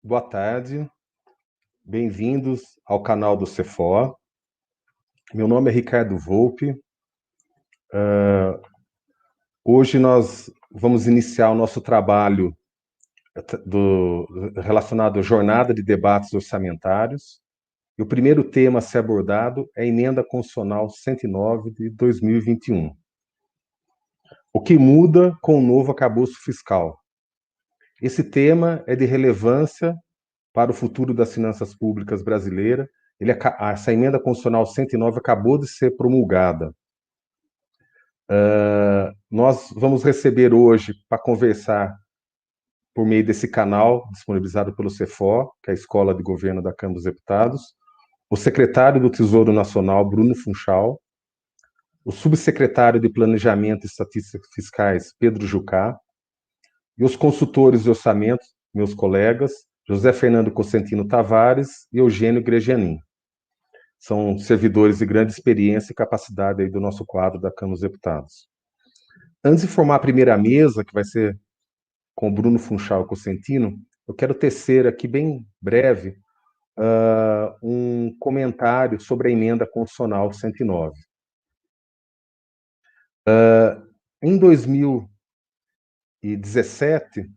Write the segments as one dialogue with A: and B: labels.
A: Boa tarde, bem-vindos ao canal do Cefó. Meu nome é Ricardo Volpe. Hoje nós vamos iniciar o nosso trabalho relacionado à jornada de debates orçamentários. E o primeiro tema a ser abordado é a Emenda Constitucional 109 de 2021. O que muda com o novo arcabouço fiscal? Esse tema é de relevância para o futuro das finanças públicas brasileiras. Essa Emenda Constitucional 109 acabou de ser promulgada. Nós vamos receber hoje, para conversar por meio desse canal disponibilizado pelo Cefó, que é a Escola de Governo da Câmara dos Deputados, o secretário do Tesouro Nacional, Bruno Funchal, o subsecretário de Planejamento e Estatísticas Fiscais, Pedro Jucá, e os consultores de orçamento, meus colegas, José Fernando Cosentino Tavares e Eugênio Gregianin. São servidores de grande experiência e capacidade aí do nosso quadro da Câmara dos Deputados. Antes de formar a primeira mesa, que vai ser com o Bruno Funchal e Cosentino, eu quero tecer aqui, bem breve, um comentário sobre a Emenda Constitucional 109. Em 2017,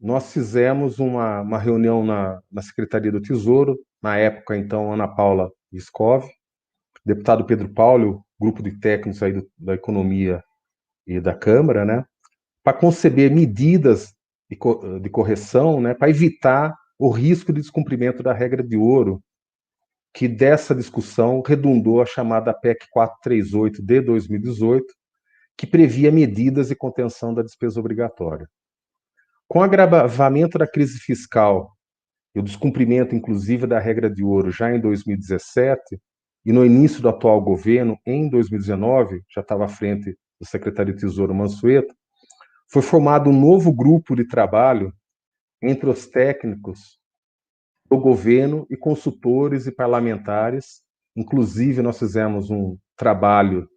A: nós fizemos uma reunião na Secretaria do Tesouro, na época, então, Ana Paula Viscov, deputado Pedro Paulo, grupo de técnicos aí da Economia e da Câmara, né, para conceber medidas de correção, né, para evitar o risco de descumprimento da regra de ouro, que dessa discussão redundou a chamada PEC 438 de 2018, que previa medidas de contenção da despesa obrigatória. Com o agravamento da crise fiscal e o descumprimento, inclusive, da regra de ouro já em 2017, e no início do atual governo, em 2019, já estava à frente do secretário de Tesouro Mansueto, foi formado um novo grupo de trabalho entre os técnicos do governo e consultores e parlamentares. Inclusive, nós fizemos um trabalho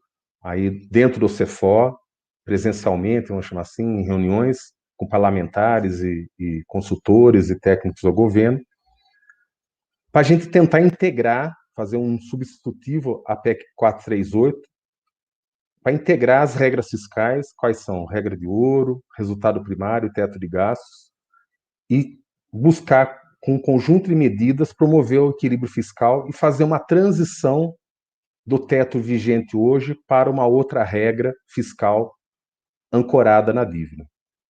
A: aí dentro do Cefó, presencialmente, vamos chamar assim, em reuniões com parlamentares e consultores e técnicos do governo, para a gente tentar integrar, fazer um substitutivo à PEC 438, para integrar as regras fiscais, quais são? Regra de ouro, resultado primário, teto de gastos, e buscar, com um conjunto de medidas, promover o equilíbrio fiscal e fazer uma transição do teto vigente hoje para uma outra regra fiscal ancorada na dívida.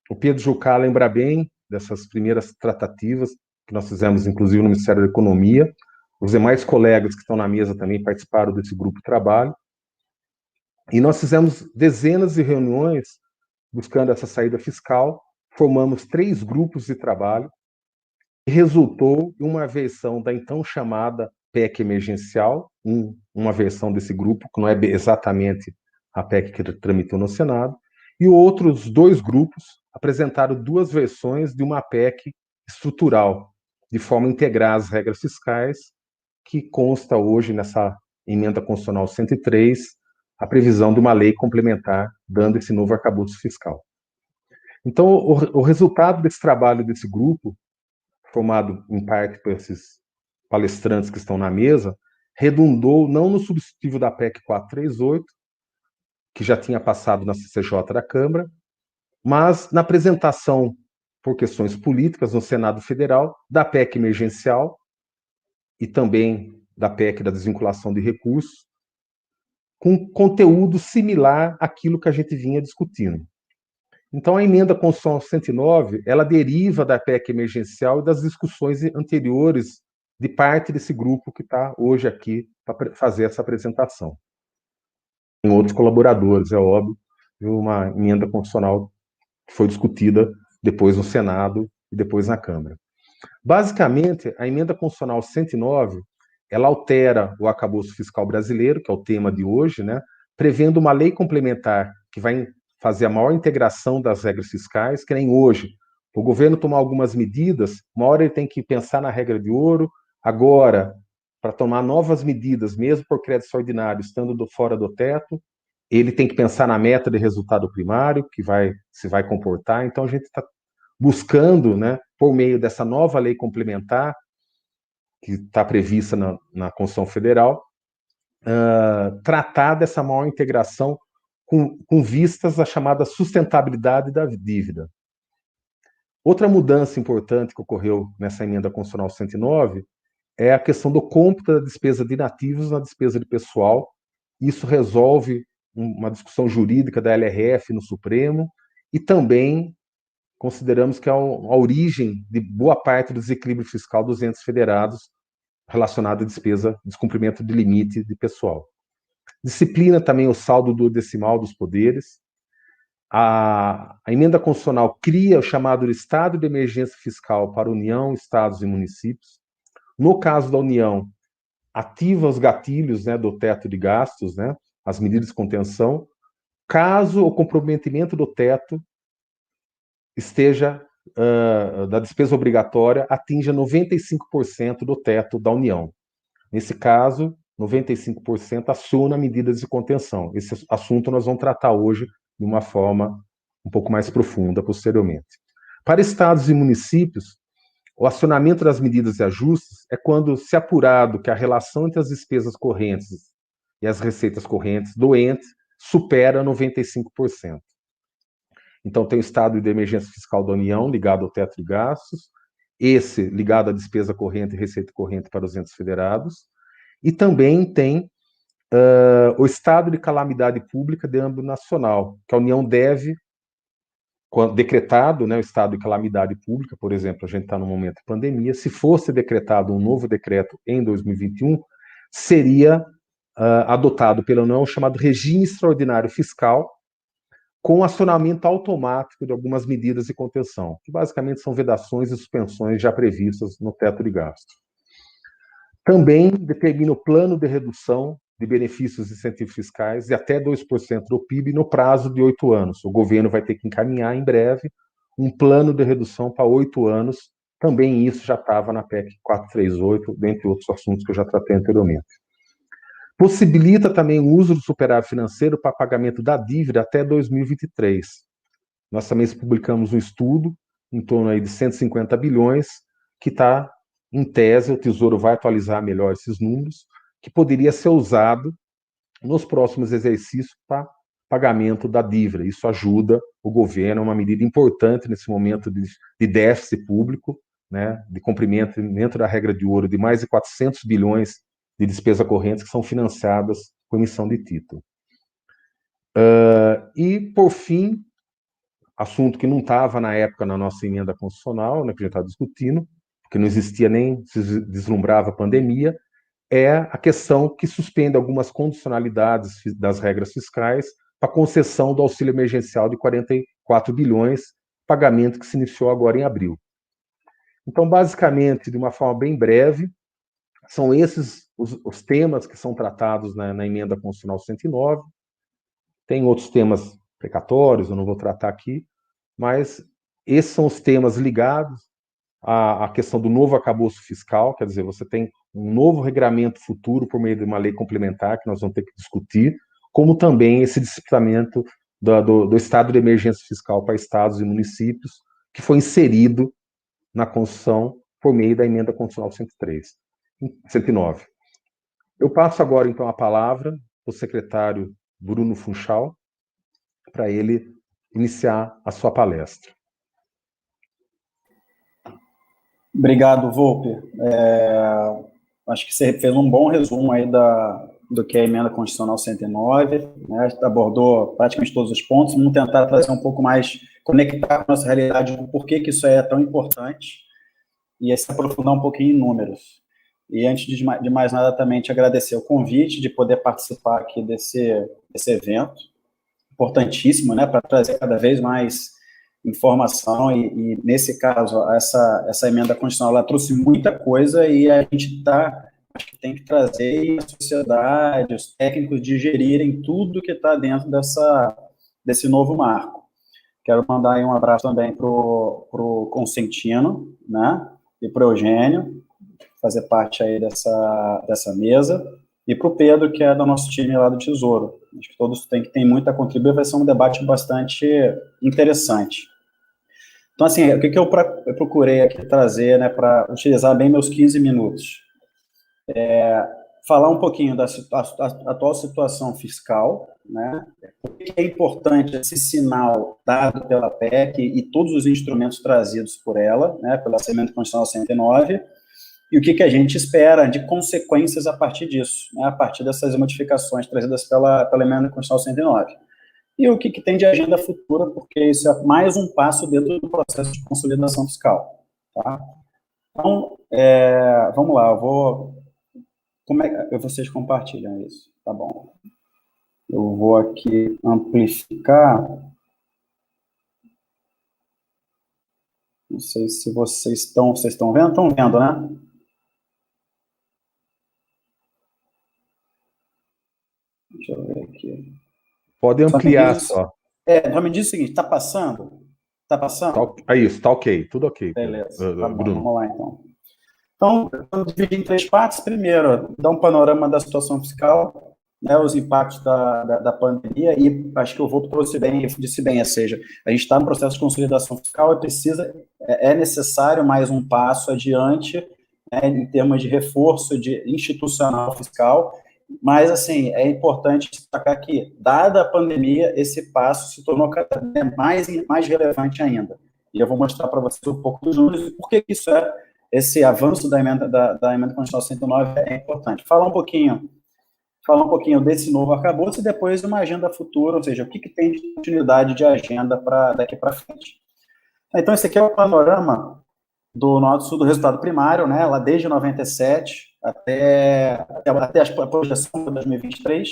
A: O Pedro Jucá lembra bem dessas primeiras tratativas que nós fizemos, inclusive, no Ministério da Economia. Os demais colegas que estão na mesa também participaram desse grupo de trabalho. E nós fizemos dezenas de reuniões buscando essa saída fiscal, formamos 3 grupos de trabalho, e resultou em uma versão da então chamada PEC emergencial, uma versão desse grupo, que não é exatamente a PEC que tramitou no Senado, e outros 2 grupos apresentaram 2 versões de uma PEC estrutural, de forma a integrar as regras fiscais, que consta hoje nessa Emenda Constitucional 103, a previsão de uma lei complementar, dando esse novo arcabouço fiscal. Então, o resultado desse trabalho desse grupo, formado em parte por esses palestrantes que estão na mesa, redundou não no substitutivo da PEC 438, que já tinha passado na CCJ da Câmara, mas na apresentação, por questões políticas, no Senado Federal, da PEC emergencial e também da PEC da desvinculação de recursos, com conteúdo similar àquilo que a gente vinha discutindo. Então, a Emenda Constitucional 109, ela deriva da PEC emergencial e das discussões anteriores de parte desse grupo que está hoje aqui para fazer essa apresentação. Tem outros colaboradores, é óbvio, de uma emenda constitucional que foi discutida depois no Senado e depois na Câmara. Basicamente, a Emenda Constitucional 109, ela altera o arcabouço fiscal brasileiro, que é o tema de hoje, né, prevendo uma lei complementar que vai fazer a maior integração das regras fiscais, que nem hoje. O governo tomar algumas medidas, uma hora ele tem que pensar na regra de ouro, agora, para tomar novas medidas, mesmo por crédito extraordinário, estando fora do teto, ele tem que pensar na meta de resultado primário, que se vai comportar. Então, a gente está buscando, né, por meio dessa nova lei complementar, que está prevista na Constituição Federal, tratar dessa maior integração com vistas à chamada sustentabilidade da dívida. Outra mudança importante que ocorreu nessa emenda constitucional 109 é a questão do cômputo da despesa de inativos na despesa de pessoal. Isso resolve uma discussão jurídica da LRF no Supremo e também consideramos que é a origem de boa parte do desequilíbrio fiscal dos entes federados relacionado à despesa, descumprimento de limite de pessoal. Disciplina também o saldo duodecimal dos poderes. A emenda constitucional cria o chamado estado de emergência fiscal para a União, estados e municípios. No caso da União, ativa os gatilhos, né, do teto de gastos, né, as medidas de contenção, caso o comprometimento do teto esteja, da despesa obrigatória, atinja 95% do teto da União. Nesse caso, 95% aciona medidas de contenção. Esse assunto nós vamos tratar hoje de uma forma um pouco mais profunda, posteriormente. Para estados e municípios, o acionamento das medidas de ajustes é quando se apurado que a relação entre as despesas correntes e as receitas correntes do ente supera 95%. Então, tem o estado de emergência fiscal da União, ligado ao teto de gastos, esse ligado à despesa corrente e receita corrente para os entes federados, e também tem o estado de calamidade pública de âmbito nacional, que a União deve, quando decretado, né, o estado de calamidade pública, por exemplo, a gente está no momento de pandemia, se fosse decretado um novo decreto em 2021, seria adotado pela União o chamado regime extraordinário fiscal, com acionamento automático de algumas medidas de contenção, que basicamente são vedações e suspensões já previstas no teto de gasto. Também determina o plano de redução de benefícios e incentivos fiscais de até 2% do PIB no prazo de 8 anos. O governo vai ter que encaminhar em breve um plano de redução para 8 anos. Também isso já estava na PEC 438, dentre outros assuntos que eu já tratei anteriormente. Possibilita também o uso do superávit financeiro para pagamento da dívida até 2023. Nós também publicamos um estudo em torno aí de 150 bilhões, que está, em tese, o Tesouro vai atualizar melhor esses números, que poderia ser usado nos próximos exercícios para pagamento da dívida. Isso ajuda o governo, é uma medida importante nesse momento de déficit público, né, de cumprimento dentro da regra de ouro de mais de 400 bilhões de despesa corrente que são financiadas com emissão de título. E, por fim, assunto que não estava na época na nossa emenda constitucional, né, que a gente está discutindo, porque não existia nem, se deslumbrava a pandemia, é a questão que suspende algumas condicionalidades das regras fiscais para concessão do auxílio emergencial de 44 bilhões, pagamento que se iniciou agora em abril. Então, basicamente, de uma forma bem breve, são esses os temas que são tratados na emenda constitucional 109. Tem outros temas precatórios, eu não vou tratar aqui, mas esses são os temas ligados à questão do novo arcabouço fiscal, quer dizer, você tem um novo regramento futuro por meio de uma lei complementar que nós vamos ter que discutir, como também esse disciplinamento do estado de emergência fiscal para estados e municípios, que foi inserido na Constituição por meio da emenda constitucional 109. Eu passo agora, então, a palavra ao secretário Bruno Funchal, para ele iniciar a sua palestra.
B: Obrigado, Volpe. Acho que você fez um bom resumo aí do que é a emenda constitucional 109, né? Abordou praticamente todos os pontos. Vamos tentar trazer um pouco mais, conectar com a nossa realidade, o porquê que isso é tão importante, e se aprofundar um pouquinho em números. E antes de mais nada, também te agradecer o convite de poder participar aqui desse evento, importantíssimo, né, para trazer cada vez mais informação, e nesse caso, essa emenda constitucional, ela trouxe muita coisa, e a gente acho que tem que trazer a sociedade, os técnicos digerirem tudo que está dentro desse novo marco. Quero mandar aí um abraço também para o Consentino, né, e para o Eugênio, fazer parte aí dessa mesa, e para o Pedro, que é do nosso time lá do Tesouro. Acho que todos têm muito a contribuir, vai ser um debate bastante interessante. Então, assim, o que eu procurei aqui trazer, né, para utilizar bem meus 15 minutos? Falar um pouquinho da atual situação fiscal, né? Por que é importante esse sinal dado pela PEC e todos os instrumentos trazidos por ela, né, pela Emenda Constitucional 109, e o que a gente espera de consequências a partir disso, né, a partir dessas modificações trazidas pela Emenda Constitucional 109. E o que tem de agenda futura, porque isso é mais um passo dentro do processo de consolidação fiscal. Tá? Então, vamos lá, como é que vocês compartilham isso? Tá bom. Eu vou aqui amplificar. Não sei se vocês estão vendo? Estão vendo, né? Deixa eu ver aqui.
A: Pode ampliar só.
B: Só me diz o seguinte, está passando? Está passando?
A: É isso, tá ok, tudo ok.
B: Beleza, tá bom, vamos lá então. Então, eu dividi em 3 partes. Primeiro, dar um panorama da situação fiscal, né, os impactos da pandemia, e acho que o Volpe disse bem, ou seja, a gente está no processo de consolidação fiscal e é necessário mais um passo adiante, né, em termos de reforço institucional fiscal, mas, assim, é importante destacar que, dada a pandemia, esse passo se tornou cada vez mais relevante ainda. E eu vou mostrar para vocês um pouco dos números e por que isso esse avanço da emenda Constitucional 109 é importante. Falar um pouquinho desse novo arcabouço e depois uma agenda futura, ou seja, o que tem de continuidade de agenda daqui para frente. Então, esse aqui é o panorama do resultado primário, né, lá desde 97 até a projeção de 2023,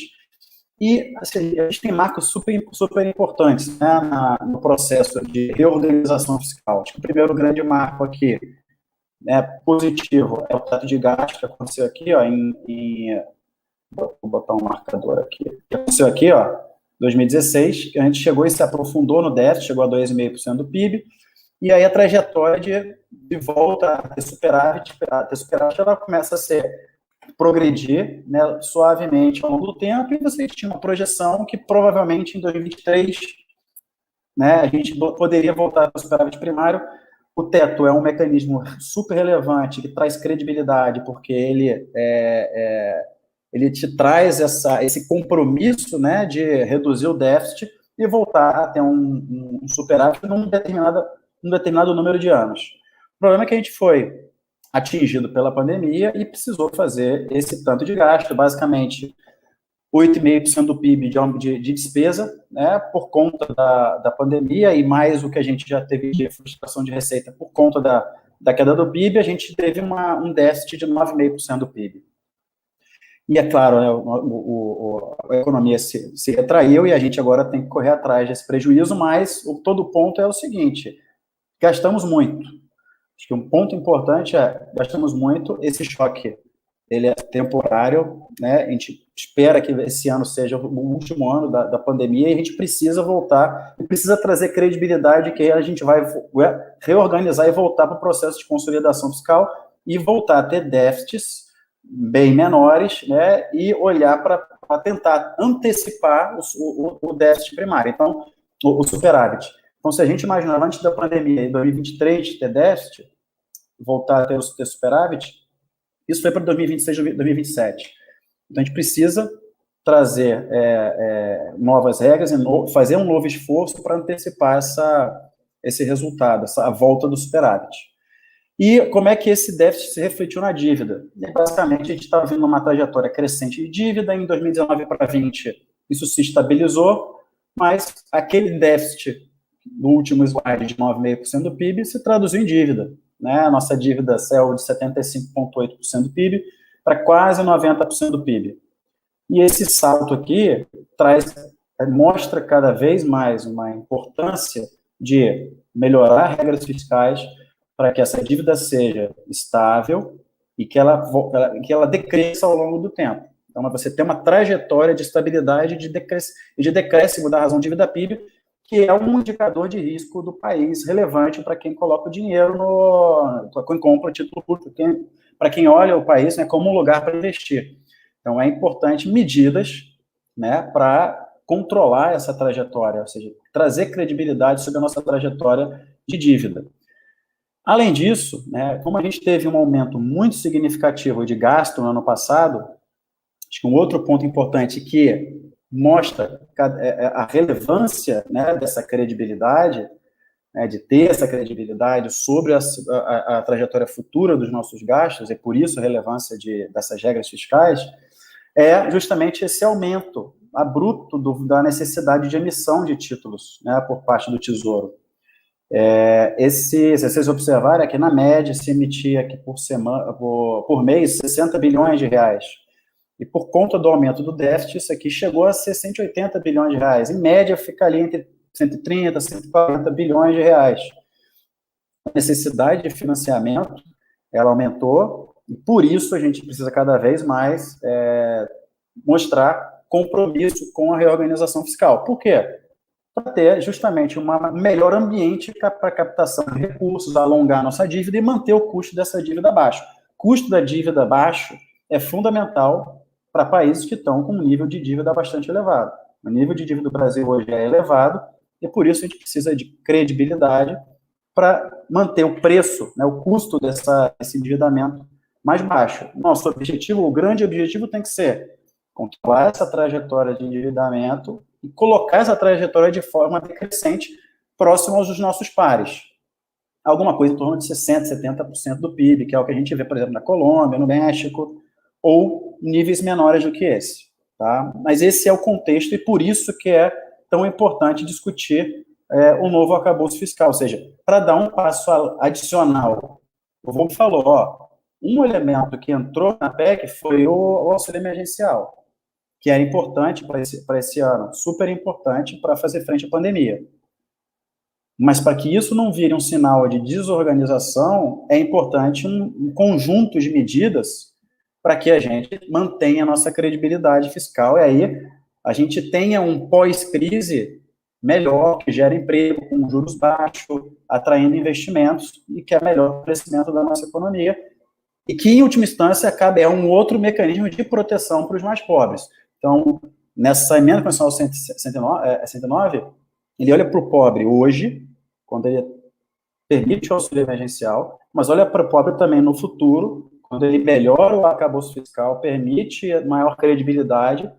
B: e assim, a gente tem marcos super importantes, né, no processo de reorganização fiscal. Acho que o primeiro grande marco aqui, né, positivo, é o teto de gasto que aconteceu aqui, ó, vou botar um marcador aqui, que aconteceu aqui, ó, 2016, que a gente chegou e se aprofundou no déficit, chegou a 2,5% do PIB, e aí a trajetória de volta a ter superávit, ela começa a progredir, né, suavemente ao longo do tempo, e você tinha uma projeção que provavelmente em 2023, né, a gente poderia voltar para o superávit primário. O teto é um mecanismo super relevante, que traz credibilidade, porque ele te traz esse compromisso, né, de reduzir o déficit e voltar a ter um superávit num determinado número de anos. O problema é que a gente foi atingido pela pandemia e precisou fazer esse tanto de gasto, basicamente 8,5% do PIB de despesa, né, por conta da pandemia, e mais o que a gente já teve de frustração de receita por conta da queda do PIB, a gente teve um déficit de 9,5% do PIB. E é claro, né, a economia se retraiu e a gente agora tem que correr atrás desse prejuízo, mas todo o ponto é o seguinte: gastamos muito. Acho que um ponto importante gastamos muito. Esse choque, ele é temporário, né? A gente espera que esse ano seja o último ano da pandemia e a gente precisa voltar, e precisa trazer credibilidade que a gente vai reorganizar e voltar para o processo de consolidação fiscal e voltar a ter déficits bem menores, né, e olhar para tentar antecipar o déficit primário, então, o superávit. Então, se a gente imaginava antes da pandemia, em 2023, ter déficit, voltar a ter superávit, isso foi para 2026, 2027. Então, a gente precisa trazer novas regras e fazer um novo esforço para antecipar esse resultado, essa volta do superávit. E como é que esse déficit se refletiu na dívida? E, basicamente, a gente estava vendo uma trajetória crescente de dívida. Em 2019 para 2020, isso se estabilizou, mas aquele déficit no último slide de 9,5% do PIB se traduziu em dívida, né? A nossa dívida saiu de 75,8% do PIB para quase 90% do PIB. E esse salto aqui mostra cada vez mais uma importância de melhorar regras fiscais para que essa dívida seja estável e que ela decresça ao longo do tempo. Então, você tem uma trajetória de estabilidade e de decréscimo da razão dívida PIB, que é um indicador de risco do país relevante para quem coloca o dinheiro para quem compra título público, para quem olha o país, né, como um lugar para investir. Então, é importante medidas, né, para controlar essa trajetória, ou seja, trazer credibilidade sobre a nossa trajetória de dívida. Além disso, né, como a gente teve um aumento muito significativo de gasto no ano passado, acho que um outro ponto importante que mostra a relevância, né, dessa credibilidade, né, de ter essa credibilidade sobre a trajetória futura dos nossos gastos, e por isso a relevância dessas regras fiscais, é justamente esse aumento abrupto da necessidade de emissão de títulos, né, por parte do Tesouro. Se vocês observarem, aqui na média se emitia aqui por mês 60 bilhões de reais. E por conta do aumento do déficit, isso aqui chegou a ser 180 bilhões de reais. Em média, fica ali entre 130, 140 bilhões de reais. A necessidade de financiamento, ela aumentou, e por isso a gente precisa cada vez mais mostrar compromisso com a reorganização fiscal. Por quê? Para ter justamente um melhor ambiente para captação de recursos, alongar nossa dívida e manter o custo dessa dívida baixo. O custo da dívida baixo é fundamental para países que estão com um nível de dívida bastante elevado. O nível de dívida do Brasil hoje é elevado e por isso a gente precisa de credibilidade para manter o preço, né, o custo desse endividamento mais baixo. Nosso objetivo, o grande objetivo tem que ser controlar essa trajetória de endividamento e colocar essa trajetória de forma decrescente próximo aos nossos pares. Alguma coisa em torno de 60%, 70% do PIB, que é o que a gente vê, por exemplo, na Colômbia, no México, ou níveis menores do que esse. Tá? Mas esse é o contexto e por isso que é tão importante discutir o novo arcabouço fiscal, ou seja, para dar um passo adicional. O Volpe falou, um elemento que entrou na PEC foi o auxílio emergencial, que era importante para esse ano, super importante para fazer frente à pandemia. Mas para que isso não vire um sinal de desorganização, é importante um conjunto de medidas para que a gente mantenha a nossa credibilidade fiscal e aí a gente tenha um pós-crise melhor, que gera emprego com juros baixos, atraindo investimentos e que é melhor para o crescimento da nossa economia e que, em última instância, é um outro mecanismo de proteção para os mais pobres. Então, nessa emenda constitucional 109, ele olha para o pobre hoje, quando ele permite o auxílio emergencial, mas olha para o pobre também no futuro, quando ele melhora o arcabouço fiscal, permite maior credibilidade,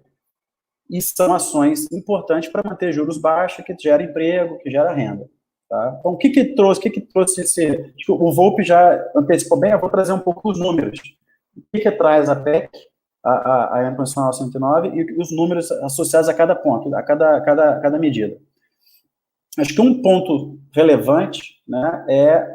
B: e são ações importantes para manter juros baixos, que gera emprego, que gera renda. Tá? Então, o que trouxe esse... O Volpe já antecipou bem, eu vou trazer um pouco os números. O que traz a PEC, a Emenda Constitucional 109, e os números associados a cada ponto, a cada medida. Acho que um ponto relevante, né, é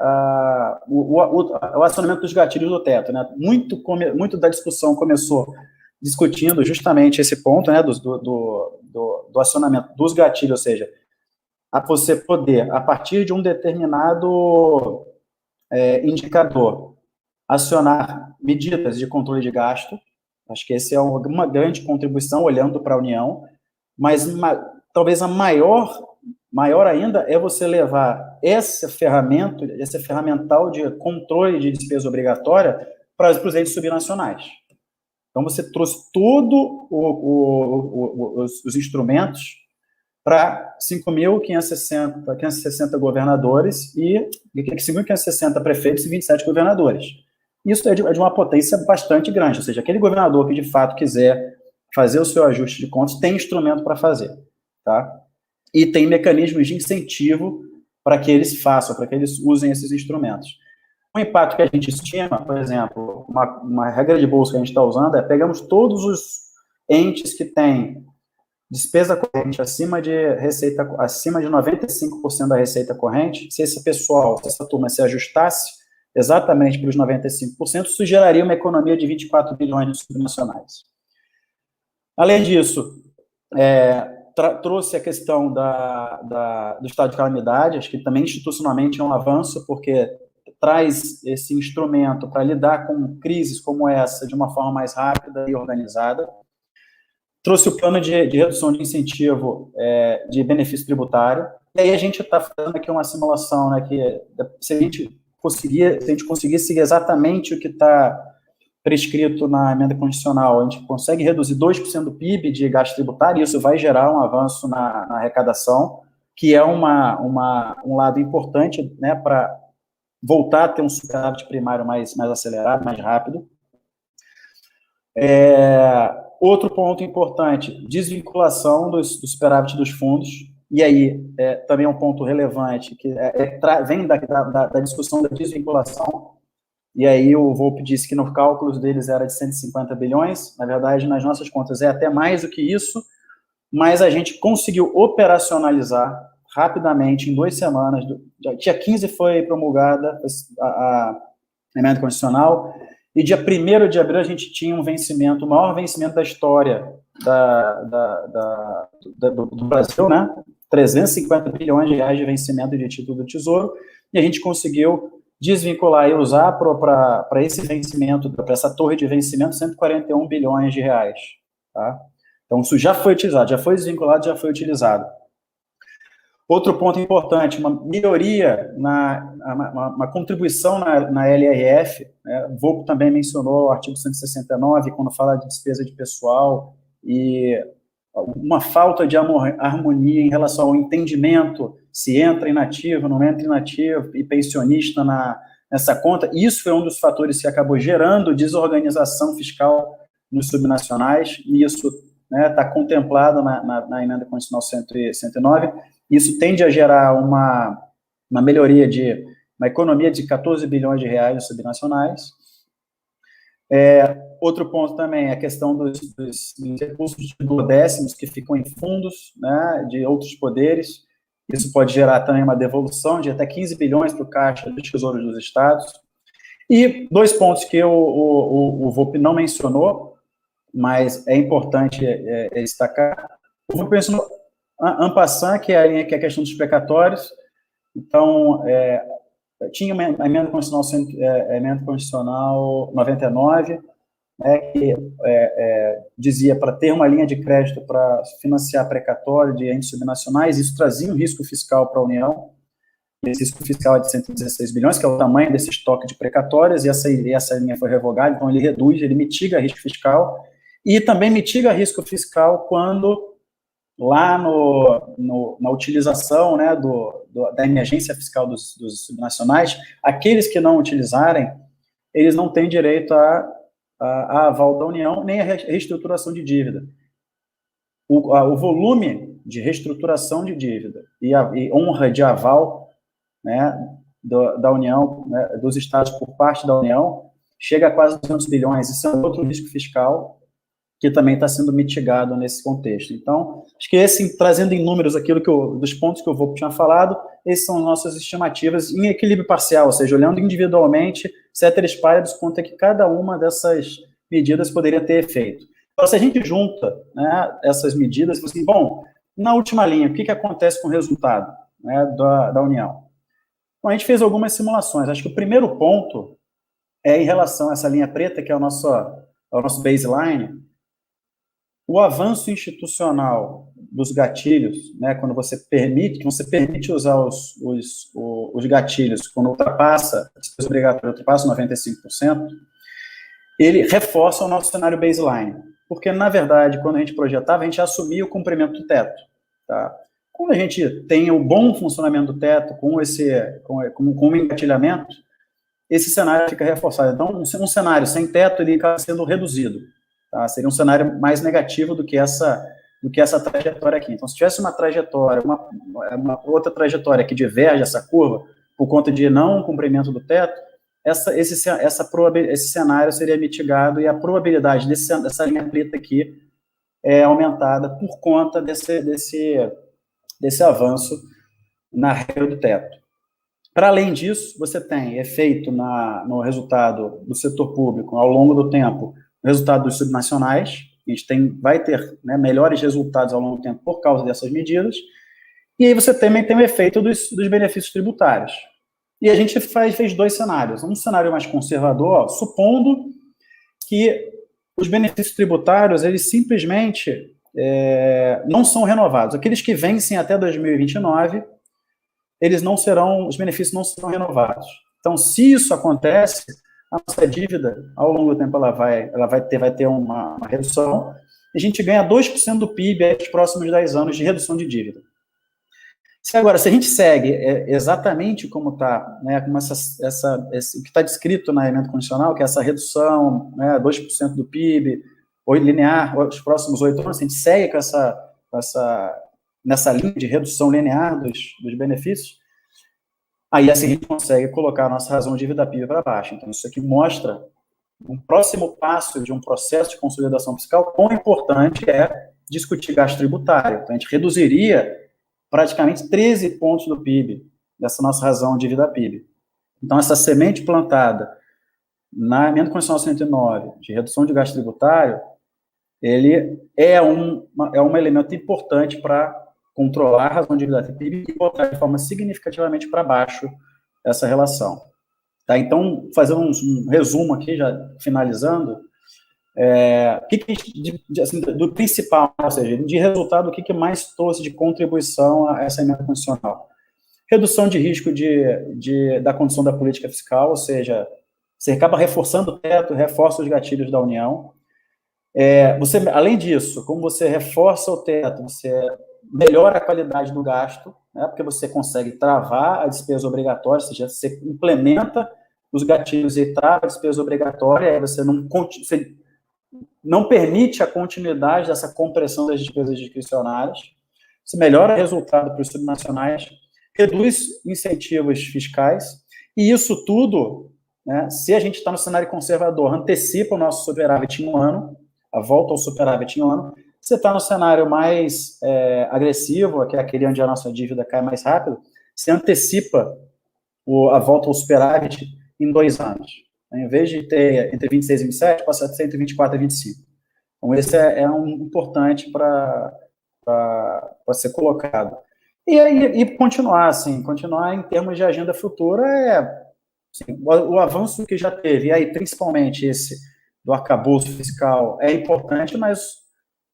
B: o acionamento dos gatilhos do teto. Né? Muito da discussão começou discutindo justamente esse ponto, né, do acionamento dos gatilhos, ou seja, a você poder, a partir de um determinado indicador, acionar medidas de controle de gasto. Acho que essa é uma grande contribuição, olhando para a União, mas talvez a maior ainda é você levar esse ferramental de controle de despesa obrigatória para os entes subnacionais. Então, você trouxe todos os instrumentos para 5.560 governadores e 5.560 prefeitos e 27 governadores. Isso é de uma potência bastante grande, ou seja, aquele governador que de fato quiser fazer o seu ajuste de contas tem instrumento para fazer, tá? E tem mecanismos de incentivo para que eles façam, para que eles usem esses instrumentos. O impacto que a gente estima, por exemplo, uma regra de bolsa que a gente está usando pegamos todos os entes que têm despesa corrente acima de 95% da receita corrente. Se essa turma se ajustasse exatamente para os 95%, isso geraria uma economia de 24 bilhões de subnacionais. Além disso, trouxe a questão do estado de calamidade, acho que também institucionalmente é um avanço, porque traz esse instrumento para lidar com crises como essa de uma forma mais rápida e organizada. Trouxe o plano de redução de incentivo de benefício tributário, e aí a gente está fazendo aqui uma simulação, né, que se a gente conseguisse exatamente o que está prescrito na emenda constitucional, a gente consegue reduzir 2% do PIB de gasto tributário, e isso vai gerar um avanço na arrecadação, que é um lado importante, né, para voltar a ter um superávit primário mais acelerado, mais rápido. Outro ponto importante, desvinculação do superávit dos fundos, e aí também é um ponto relevante, que vem da discussão da desvinculação, e aí o Volpe disse que nos cálculos deles era de 150 bilhões, na verdade, nas nossas contas é até mais do que isso, mas a gente conseguiu operacionalizar rapidamente, em 2 semanas, dia 15 foi promulgada a emenda constitucional, e dia 1º de abril a gente tinha um vencimento, o maior vencimento da história do Brasil, né? 350 bilhões de reais de vencimento de título do Tesouro, e a gente conseguiu desvincular e usar para esse vencimento, para essa torre de vencimento, 141 bilhões de reais. Tá? Então, isso já foi utilizado, já foi desvinculado, já foi utilizado. Outro ponto importante, uma melhoria, uma contribuição na LRF, né? O Volpe também mencionou o artigo 169, quando fala de despesa de pessoal, e uma falta de harmonia em relação ao entendimento, se entra inativo, não entra inativo, e pensionista nessa conta. Isso foi um dos fatores que acabou gerando desorganização fiscal nos subnacionais, e isso está contemplado na emenda constitucional 109. Isso tende a gerar uma melhoria uma economia de 14 bilhões de reais nos subnacionais. Outro ponto também é a questão dos recursos de duodécimos que ficam em fundos, né, de outros poderes. Isso pode gerar também uma devolução de até 15 bilhões para o caixa dos tesouros dos estados. E 2 pontos que o Volpe não mencionou, mas é importante destacar. O Volpe mencionou en passant, que é a questão dos precatórios. Então, tinha a emenda constitucional 99, que dizia para ter uma linha de crédito para financiar precatório de entes subnacionais. Isso trazia um risco fiscal para a União. Esse risco fiscal é de 116 bilhões, que é o tamanho desse estoque de precatórios, e essa linha foi revogada, então ele mitiga risco fiscal, e também mitiga risco fiscal quando lá na utilização, né, da emergência fiscal dos subnacionais, aqueles que não utilizarem, eles não têm direito a aval da União, nem a reestruturação de dívida. O volume de reestruturação de dívida e honra de aval, né, da União, né, dos estados por parte da União, chega a quase 200 bilhões. Isso é outro risco fiscal que também está sendo mitigado nesse contexto. Então, acho que trazendo em números dos pontos que eu vou tinha falado, essas são as nossas estimativas em equilíbrio parcial, ou seja, olhando individualmente, ceteris paribus, quanto é que cada uma dessas medidas poderia ter efeito. Então, se a gente junta, né, essas medidas, assim, bom, na última linha, o que acontece com o resultado, né, da União? Bom, a gente fez algumas simulações. Acho que o primeiro ponto é em relação a essa linha preta, que é o nosso baseline. O avanço institucional dos gatilhos, né, quando você permite usar os gatilhos, quando ultrapassa 95%, ele reforça o nosso cenário baseline. Porque, na verdade, quando a gente projetava, a gente assumia o cumprimento do teto. Tá? Quando a gente tem o bom funcionamento do teto, com o engatilhamento, esse cenário fica reforçado. Então, um cenário sem teto, ele acaba sendo reduzido. Tá? Seria um cenário mais negativo do que essa trajetória aqui. Então, se tivesse uma trajetória, uma outra trajetória que diverge essa curva, por conta de não cumprimento do teto, esse cenário seria mitigado, e a probabilidade dessa linha preta aqui é aumentada por conta desse avanço na regra do teto. Para além disso, você tem efeito no resultado do setor público ao longo do tempo, o resultado dos subnacionais. A gente vai ter, né, melhores resultados ao longo do tempo por causa dessas medidas, e aí você também tem o efeito dos benefícios tributários. E a gente fez 2 cenários. Um cenário mais conservador, supondo que os benefícios tributários, eles simplesmente não são renovados. Aqueles que vencem até 2029, os benefícios não serão renovados. Então, se isso acontece, a nossa dívida, ao longo do tempo, vai ter uma redução, e a gente ganha 2% do PIB nos próximos 10 anos de redução de dívida. Agora, se a gente segue exatamente como está, né, como o que está descrito na emenda constitucional, que é essa redução, né, 2% do PIB, linear, os próximos 8 anos, se a gente segue nessa linha de redução linear dos benefícios, aí assim a gente consegue colocar a nossa razão de dívida PIB para baixo. Então, isso aqui mostra um próximo passo de um processo de consolidação fiscal, quão importante é discutir gasto tributário. Então, a gente reduziria praticamente 13 pontos do PIB, dessa nossa razão de dívida PIB. Então, essa semente plantada na emenda constitucional 109, de redução de gasto tributário, ele é um elemento importante para controlar a razão de dívida PIB e botar de forma significativamente para baixo essa relação. Tá? Então, fazendo um resumo aqui, já finalizando, do principal, ou seja, de resultado, o que mais trouxe de contribuição a essa emenda constitucional? Redução de risco da condição da política fiscal, ou seja, você acaba reforçando o teto, reforça os gatilhos da União. Além disso, como você reforça o teto, você melhora a qualidade do gasto, né, porque você consegue travar a despesa obrigatória, ou seja, você implementa os gatilhos e trava a despesa obrigatória, aí você não permite a continuidade dessa compressão das despesas discricionárias, isso melhora o resultado para os subnacionais, reduz incentivos fiscais, e isso tudo, né, se a gente está no cenário conservador, antecipa o nosso superávit em um ano, a volta ao superávit em um ano, você está no cenário mais agressivo, que é aquele onde a nossa dívida cai mais rápido, você antecipa a volta ao superávit em 2 anos. Em vez de ter entre 26 e 27, passa a ser entre 24 e 25. Então, esse é importante para ser colocado. E continuar em termos de agenda futura, o avanço que já teve, e aí principalmente esse do arcabouço fiscal é importante, mas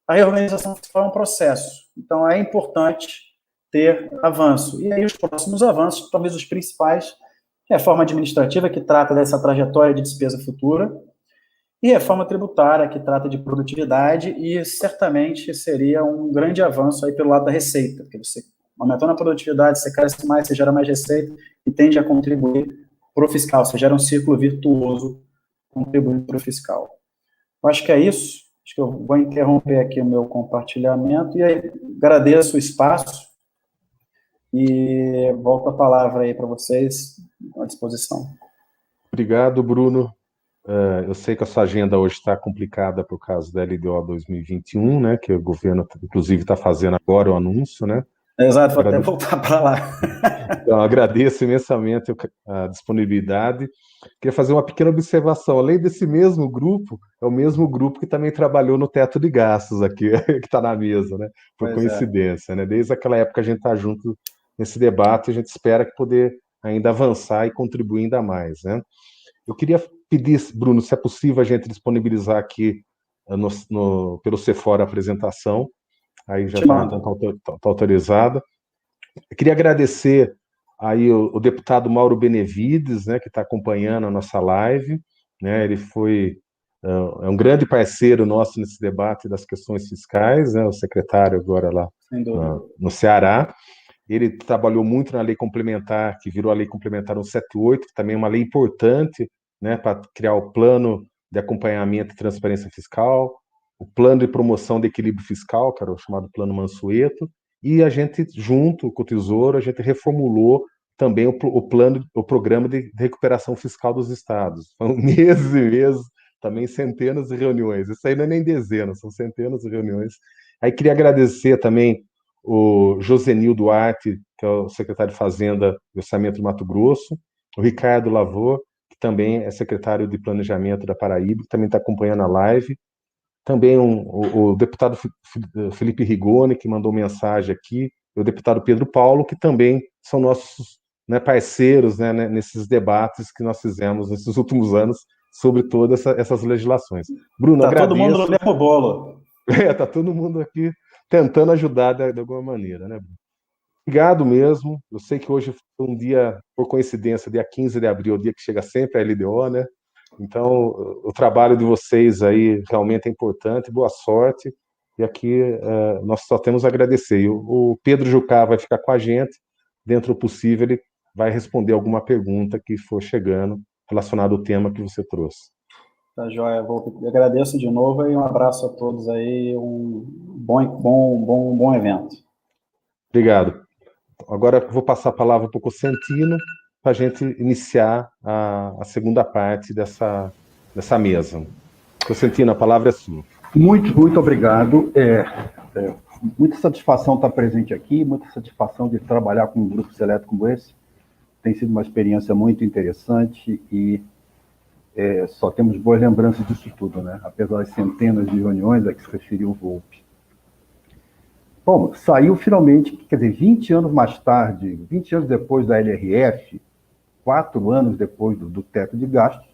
B: a reorganização fiscal é um processo. Então, é importante ter avanço. E aí os próximos avanços, talvez os principais, reforma administrativa, que trata dessa trajetória de despesa futura, e reforma tributária, que trata de produtividade, e certamente seria um grande avanço aí pelo lado da receita, porque você, aumentando a produtividade, você cresce mais, você gera mais receita, e tende a contribuir para o fiscal, você gera um círculo virtuoso contribuindo para o fiscal. Eu acho que é isso, acho que eu vou interromper aqui o meu compartilhamento, e aí agradeço o espaço, e volto a palavra aí para vocês, à disposição.
A: Obrigado, Bruno. Eu sei que a sua agenda hoje está complicada por causa da LDO 2021, né, que o governo, inclusive, está fazendo agora o anúncio, né?
B: Exato, vou até voltar para lá.
A: Então, agradeço imensamente a disponibilidade. Queria fazer uma pequena observação. Além desse mesmo grupo, é o mesmo grupo que também trabalhou no teto de gastos aqui, que está na mesa, né? Por coincidência, né? Desde aquela época a gente está junto nesse debate, a gente espera que poder ainda avançar e contribuir ainda mais, né? Eu queria pedir, Bruno, se é possível a gente disponibilizar aqui pelo Cefora a apresentação, aí já está autorizada. Eu queria agradecer aí o deputado Mauro Benevides, né, que está acompanhando a nossa live, né, ele é um grande parceiro nosso nesse debate das questões fiscais, né, o secretário agora lá no Ceará. Ele trabalhou muito na lei complementar, que virou a lei complementar 178, que também é uma lei importante, né, para criar o plano de acompanhamento e transparência fiscal, o plano de promoção de equilíbrio fiscal, que era o chamado Plano Mansueto, e a gente, junto com o Tesouro, a gente reformulou também o programa de recuperação fiscal dos estados. Foram meses e meses, também centenas de reuniões. Isso aí não é nem dezenas, são centenas de reuniões. Aí queria agradecer também o Josenil Duarte, que é o secretário de Fazenda e Orçamento do Mato Grosso, o Ricardo Lavor, que também é secretário de Planejamento da Paraíba, que também está acompanhando a live. Também o deputado Felipe Rigoni, que mandou mensagem aqui, e o deputado Pedro Paulo, que também são nossos, né, parceiros, né, nesses debates que nós fizemos nesses últimos anos sobre todas essas legislações. Bruno, agradeço.
B: Todo mundo no mesmo bolo.
A: Tá todo mundo aqui tentando ajudar de alguma maneira, né, Bruno? Obrigado mesmo. Eu sei que hoje foi um dia, por coincidência, dia 15 de abril, o dia que chega sempre a LDO, né? Então, o trabalho de vocês aí realmente é importante, boa sorte, e aqui nós só temos a agradecer. E o Pedro Jucá vai ficar com a gente, dentro do possível ele vai responder alguma pergunta que for chegando relacionada ao tema que você trouxe.
B: Tá, joia. Eu agradeço de novo e um abraço a todos aí, um bom evento.
A: Obrigado. Agora eu vou passar a palavra para o Cosentino, para a gente iniciar a segunda parte dessa mesa. Cosentino, a palavra é sua.
C: Muito obrigado. Muita satisfação estar presente aqui, muita satisfação de trabalhar com um grupo seleto como esse. Tem sido uma experiência muito interessante e só temos boas lembranças disso tudo, né? Apesar das centenas de reuniões a que se referiu o Volpi. Bom, saiu finalmente, quer dizer, 20 anos mais tarde, 20 anos depois da LRF, 4 anos depois do teto de gastos,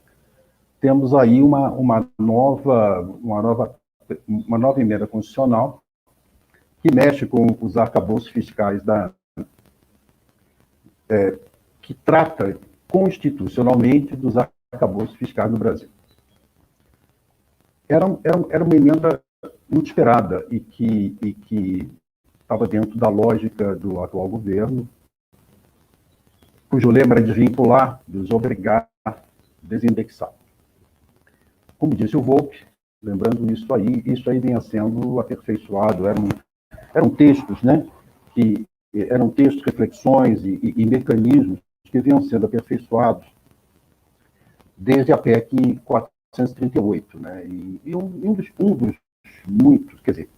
C: temos aí uma nova emenda constitucional que mexe com os arcabouços fiscais que trata constitucionalmente dos arcabouços fiscais no Brasil. Era uma emenda muito esperada e que estava dentro da lógica do atual governo, cujo lema era desvincular, desobrigar, desindexar. Como disse o Volpi, lembrando isso aí vinha sendo aperfeiçoado, eram textos, né, eram textos, reflexões e mecanismos que vinham sendo aperfeiçoados desde a PEC 438, né, e um dos muitos, quer dizer,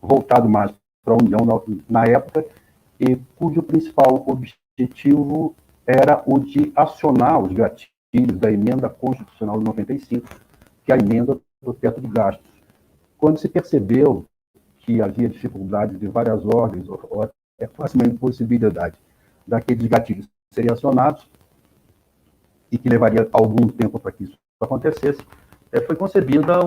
C: voltado mais para a União na época, e cujo principal objetivo era o de acionar os gatilhos da emenda constitucional de 95, que é a emenda do teto de gastos. Quando se percebeu que havia dificuldades de várias ordens, ou até quase uma impossibilidade daqueles gatilhos serem acionados, e que levaria algum tempo para que isso acontecesse, foi concebida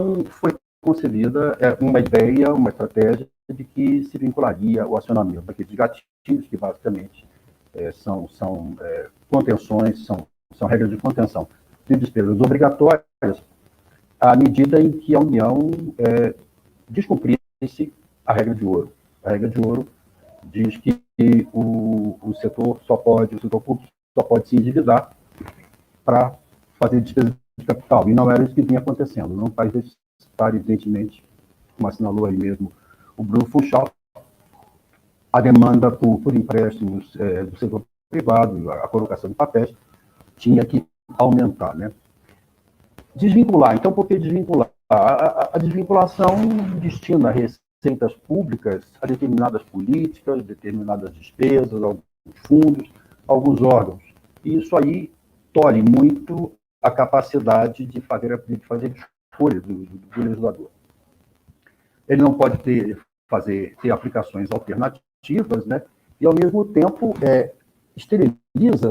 C: uma ideia, uma estratégia de que se vincularia o acionamento daqueles gatilhos, que basicamente são contenções, são regras de contenção de despesas obrigatórias, à medida em que a União descumprisse a regra de ouro. A regra de ouro diz que o setor público só pode se endividar para fazer despesa de capital, e não era isso que vinha acontecendo. Não faz necessário, evidentemente, como assinalou aí mesmo o Bruno Funchal, a demanda por empréstimos do setor privado, a colocação de papéis, tinha que aumentar, né? Desvincular. Então, por que desvincular? A desvinculação destina receitas públicas a determinadas políticas, determinadas despesas, alguns fundos, alguns órgãos. E isso aí tolhe muito a capacidade de fazer escolha do legislador. Ele não pode ter aplicações alternativas, né? E, ao mesmo tempo, esteriliza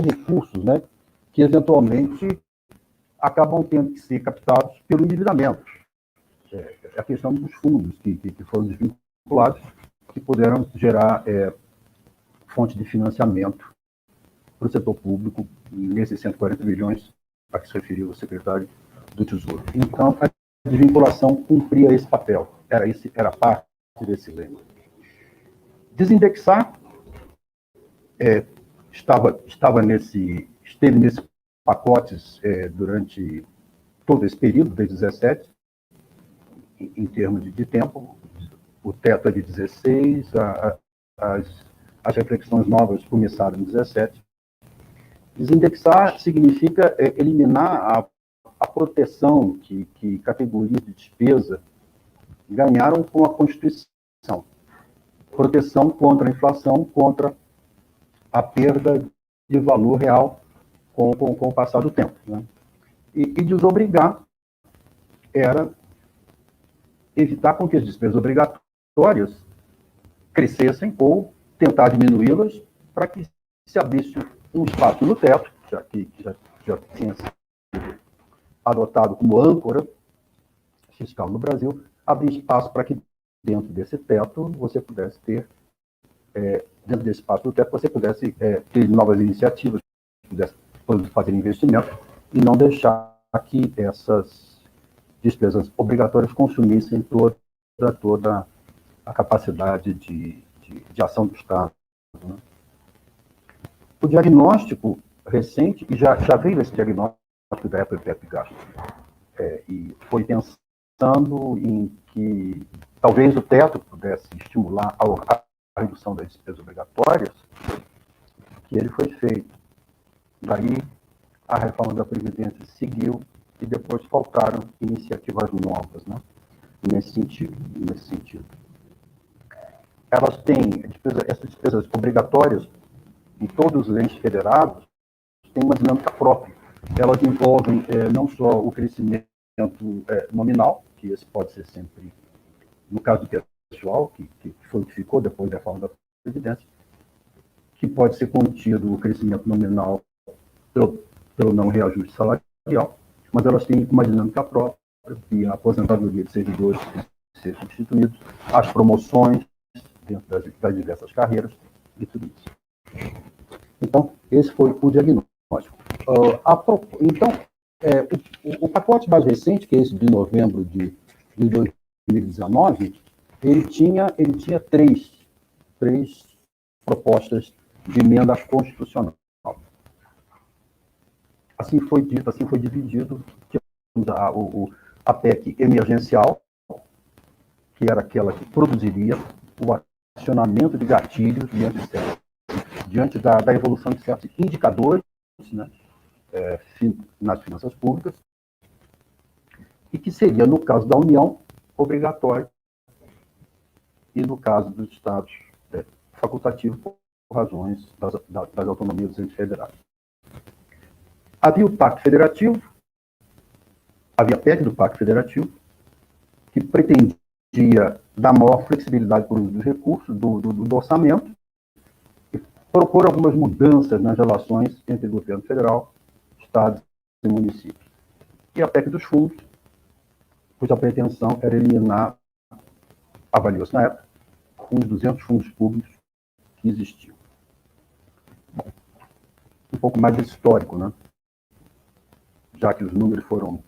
C: recursos, né? Que, eventualmente, acabam tendo que ser captados pelo endividamento. A questão dos fundos que foram desvinculados, que puderam gerar fonte de financiamento para o setor público, nesses 140 bilhões a que se referiu o secretário do Tesouro. Então, a desvinculação cumpria esse papel, era parte desse lema. Desindexar esteve nesses pacotes durante todo esse período, desde 17, em termos de tempo. O teto é de 16, as reflexões novas começaram em 17. Desindexar significa eliminar a proteção que categorias de despesa ganharam com a Constituição. Proteção contra a inflação, contra a perda de valor real com o passar do tempo, né? E desobrigar era evitar com que as despesas obrigatórias crescessem ou tentar diminuí-las para que se abrisse um espaço no teto, já tinha sido adotado como âncora fiscal no Brasil, abrir espaço para que dentro desse teto você pudesse ter, dentro desse espaço do teto, você pudesse ter novas iniciativas, pudesse fazer investimento e não deixar que essas despesas obrigatórias consumissem toda a capacidade de ação do Estado, né? O diagnóstico recente, e já veio esse diagnóstico da EPP Gasto, e foi pensando em que talvez o teto pudesse estimular a redução das despesas obrigatórias, que ele foi feito. Daí, a reforma da Previdência seguiu e depois faltaram iniciativas novas, né? Nesse sentido. Elas têm, essas despesas obrigatórias em todos os entes federados têm uma dinâmica própria. Elas envolvem não só o crescimento nominal, que esse pode ser sempre, no caso do pessoal, que foi o que ficou depois da reforma da Previdência, que pode ser contido o crescimento nominal pelo não reajuste salarial, mas elas têm uma dinâmica própria, e a aposentadoria de servidores ser substituídos, as promoções dentro das diversas carreiras e tudo isso. Então, esse foi o diagnóstico. Então, o pacote mais recente, que é esse de novembro de 2019, ele tinha três propostas de emenda constitucional. Assim foi dito, assim foi dividido. A PEC emergencial, que era aquela que produziria o acionamento de gatilhos diante da evolução de certos indicadores, né, nas finanças públicas, e que seria, no caso da União, obrigatório, e no caso dos Estados, facultativo, por razões das autonomias dos entes federais. Havia o Pacto Federativo, havia a PEC do Pacto Federativo, que pretendia dar maior flexibilidade para o uso dos recursos do orçamento e propor algumas mudanças nas relações entre o governo federal, estados e municípios. E a PEC dos fundos, cuja pretensão era eliminar, avaliou-se na época, uns 200 fundos públicos que existiam. Bom, um pouco mais histórico, né? Já que os números foram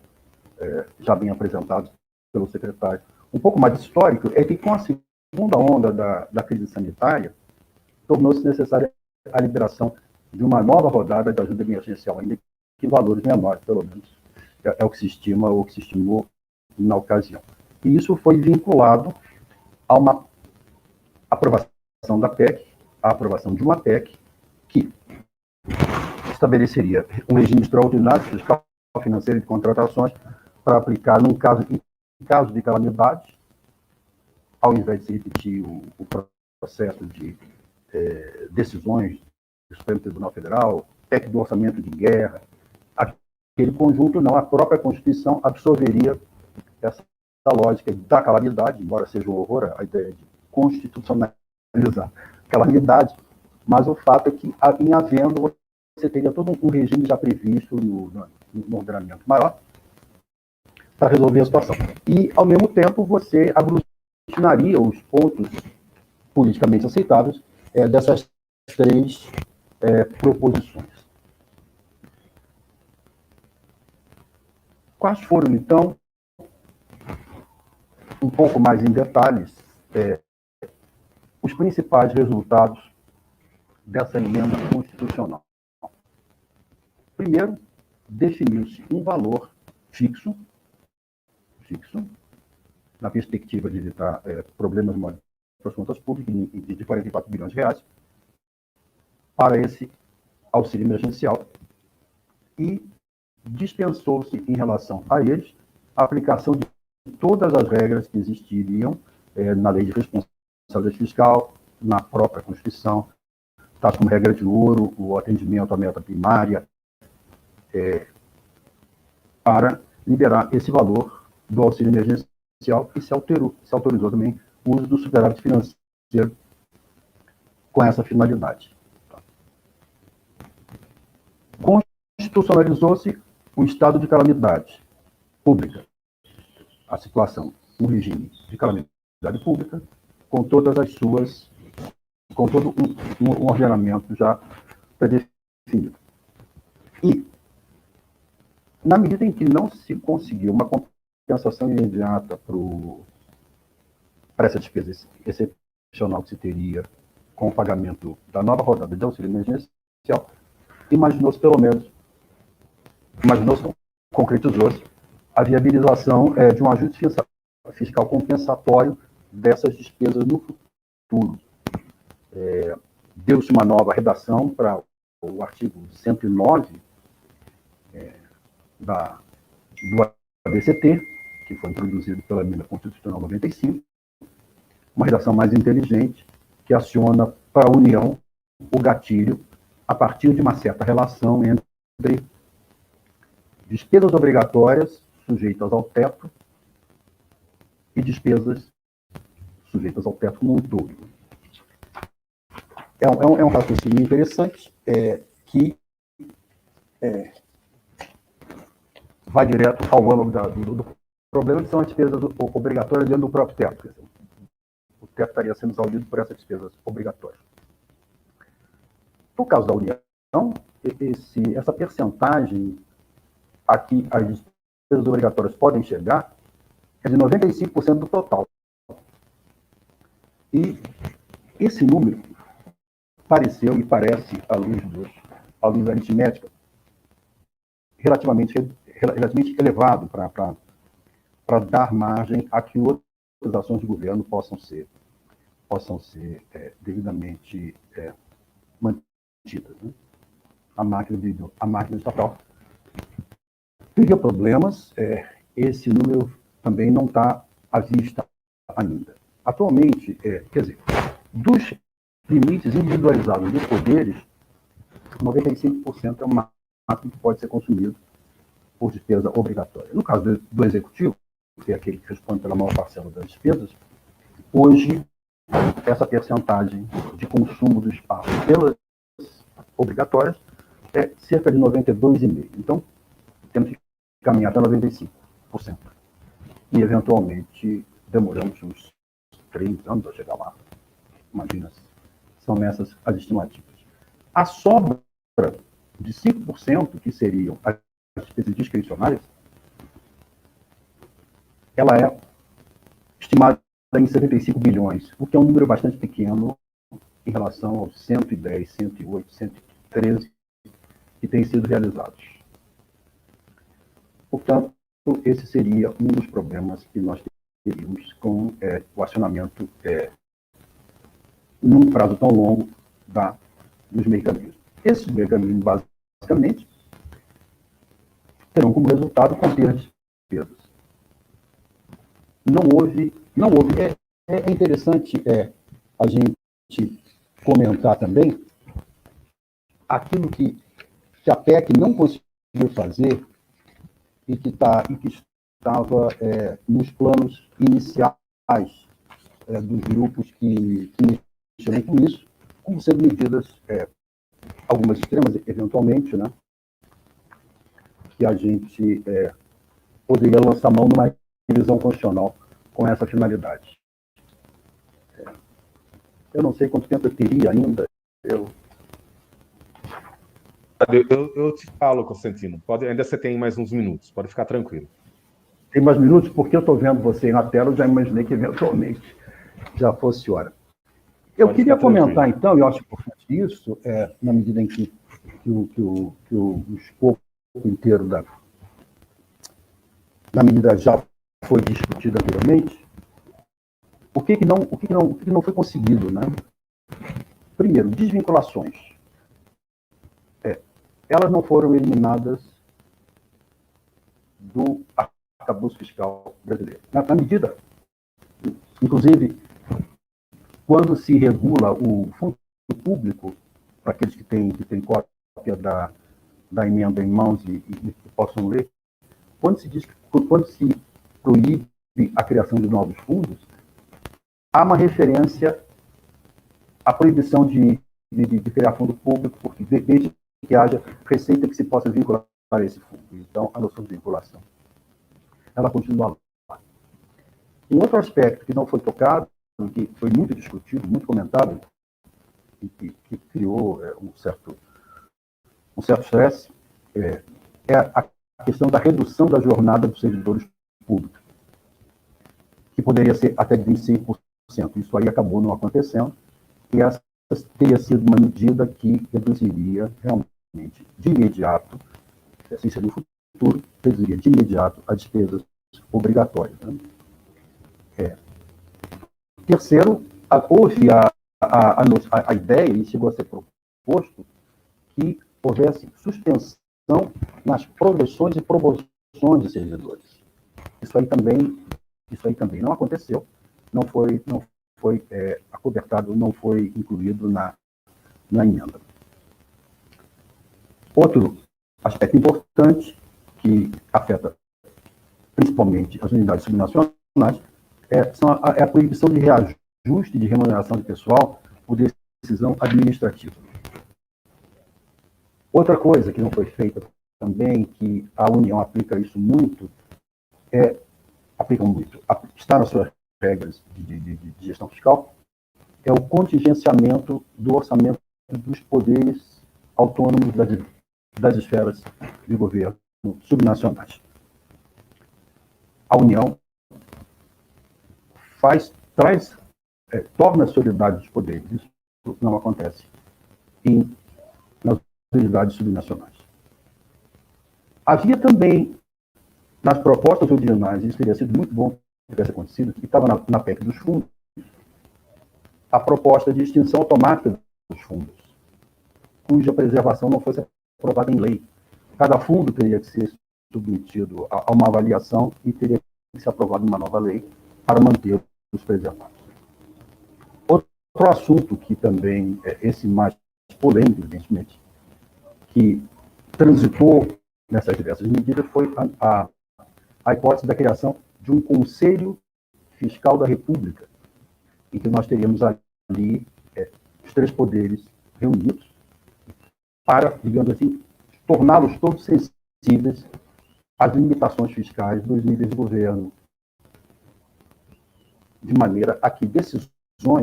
C: já bem apresentados pelo secretário. Um pouco mais histórico é que, com a segunda onda da crise sanitária, tornou-se necessária a liberação de uma nova rodada de ajuda emergencial, ainda que valores menores, pelo menos, é o que se estima ou que se estimou na ocasião. E isso foi vinculado a uma aprovação da PEC, a aprovação de uma PEC que estabeleceria um regime extraordinário fiscal, financeiro e de contratações para aplicar em caso de calamidade, ao invés de se repetir o processo de decisões do Supremo Tribunal Federal, PEC do orçamento de guerra, aquele conjunto não, a própria Constituição absorveria essa lógica da calamidade, embora seja um horror a ideia de constitucionalizar calamidade, mas o fato é que, em havendo, você teria todo um regime já previsto no ordenamento maior para resolver a situação. E, ao mesmo tempo, você aglutinaria os pontos politicamente aceitáveis dessas três proposições. Quais foram, então, um pouco mais em detalhes, os principais resultados dessa emenda constitucional? Primeiro, definiu-se um valor fixo, na perspectiva de evitar problemas maiores para as contas públicas, de 44 bilhões de reais, para esse auxílio emergencial, e dispensou-se, em relação a eles, a aplicação de todas as regras que existiriam na lei de responsabilidade fiscal, na própria Constituição, tais como regra de ouro, o atendimento à meta primária, para liberar esse valor do auxílio emergencial, e se autorizou também o uso do superávit financeiro com essa finalidade. Constitucionalizou-se o estado de calamidade pública, a situação, um regime de calamidade pública, com todas as suas, com todo um ordenamento já predefinido. E Na medida em que não se conseguiu uma compensação imediata para essa despesa excepcional que se teria com o pagamento da nova rodada de auxílio emergencial, imaginou-se, concretizou-se a viabilização de um ajuste fiscal compensatório dessas despesas no futuro. Deu-se uma nova redação para o artigo 109 do ADCT, que foi introduzido pela Emenda Constitucional 95, uma redação mais inteligente, que aciona para a União o gatilho a partir de uma certa relação entre despesas obrigatórias sujeitas ao teto e despesas sujeitas ao teto como um todo. É um raciocínio interessante que vai direto ao âmago do problema, que são as despesas obrigatórias dentro do próprio teto. O teto estaria sendo exaudido por essas despesas obrigatórias. No caso da União, essa percentagem a que as despesas obrigatórias podem chegar é de 95% do total. E esse número pareceu e parece, à luz da aritmética, relativamente elevado para dar margem a que outras ações de governo possam ser devidamente mantidas. Né? A máquina estatal teve problemas, esse número também não está à vista ainda. Atualmente, quer dizer, dos limites individualizados dos poderes, 95% é o máximo que pode ser consumido por despesa obrigatória. No caso do Executivo, que é aquele que responde pela maior parcela das despesas, hoje, essa percentagem de consumo do espaço pelas obrigatórias é cerca de 92,5%. Então, temos que caminhar até 95%. E, eventualmente, demoramos uns 30 anos a chegar lá. Imagina, são essas as estimativas. A sobra de 5%, que seriam as despesas discricionárias, ela é estimada em 75 bilhões, o que é um número bastante pequeno em relação aos 110, 108, 113 que têm sido realizados. Portanto, esse seria um dos problemas que nós teríamos com o acionamento num prazo tão longo dos mecanismos. Esses mecanismos, basicamente, terão como resultado conter as despesas. Não houve. É interessante a gente comentar também aquilo que a PEC não conseguiu fazer e que estava nos planos iniciais dos grupos que mexeram com isso, como sendo medidas, algumas extremas, eventualmente, né, que a gente poderia lançar mão numa revisão constitucional com essa finalidade. Eu não sei quanto tempo eu teria ainda. Eu
A: te falo, Constantino. Ainda você tem mais uns minutos, pode ficar tranquilo.
C: Tem mais minutos? Porque eu estou vendo você na tela, eu já imaginei que eventualmente já fosse hora. Eu queria comentar, então, e eu acho importante isso, na medida em que o escopo inteiro da medida já foi discutido anteriormente, o que não foi conseguido, né? Primeiro, desvinculações. Elas não foram eliminadas do arcabouço fiscal brasileiro. Na medida, inclusive, quando se regula o fundo público, para aqueles que têm cópia da emenda em mãos e possam ler, quando se proíbe a criação de novos fundos, há uma referência à proibição de criar fundo público, porque desde que haja receita que se possa vincular a esse fundo. Então, a noção de vinculação, ela continua lá. Um outro aspecto que não foi tocado, que foi muito discutido, muito comentado, e que criou um certo estresse, é a questão da redução da jornada dos servidores públicos, que poderia ser até de 25%. Isso aí acabou não acontecendo, e essa teria sido uma medida que reduziria realmente, de imediato, assim seria o futuro, reduziria de imediato as despesas obrigatórias. Né? Terceiro, houve a ideia, e chegou a ser proposto, que houvesse suspensão nas progressões e promoções de servidores. Isso aí também não aconteceu, não foi acobertado, não foi incluído na emenda. Outro aspecto importante que afeta principalmente as unidades subnacionais é a proibição de reajuste de remuneração de pessoal por decisão administrativa. Outra coisa que não foi feita também, que a União aplica isso muito, está nas suas regras de gestão fiscal, é o contingenciamento do orçamento dos poderes autônomos das esferas de governo subnacionais. A União torna a solidariedade dos poderes. Isso não acontece nas unidades subnacionais. Havia também, nas propostas originais, isso teria sido muito bom se tivesse acontecido, que estava na PEC dos fundos, a proposta de extinção automática dos fundos, cuja preservação não fosse aprovada em lei. Cada fundo teria que ser submetido a uma avaliação e teria que ser aprovada uma nova lei para manter os preservados. Outro assunto que também é esse mais polêmico, evidentemente, que transitou nessas diversas medidas foi a hipótese da criação de um Conselho Fiscal da República, em que nós teríamos ali os três poderes reunidos para, digamos assim, torná-los todos sensíveis às limitações fiscais dos níveis de governo, de maneira a que decisões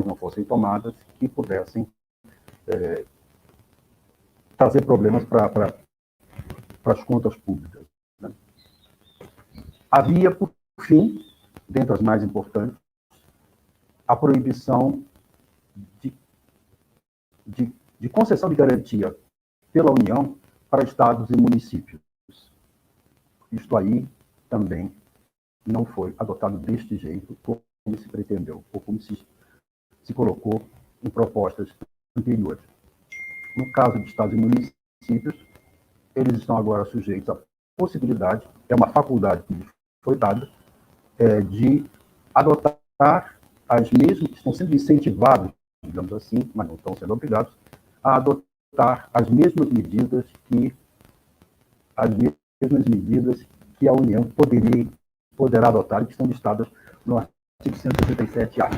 C: não fossem tomadas que pudessem trazer problemas para as contas públicas. Né? Havia, por fim, dentre as mais importantes, a proibição de concessão de garantia pela União para estados e municípios. Isto aí também não foi adotado deste jeito, como se pretendeu, ou como se colocou em propostas anteriores. No caso de estados e municípios, eles estão agora sujeitos à possibilidade, é uma faculdade que lhes foi dada, de adotar as mesmas, estão sendo incentivados, digamos assim, mas não estão sendo obrigados, a adotar as mesmas medidas que a União poderá adotar e que estão listadas no artigo 167-A.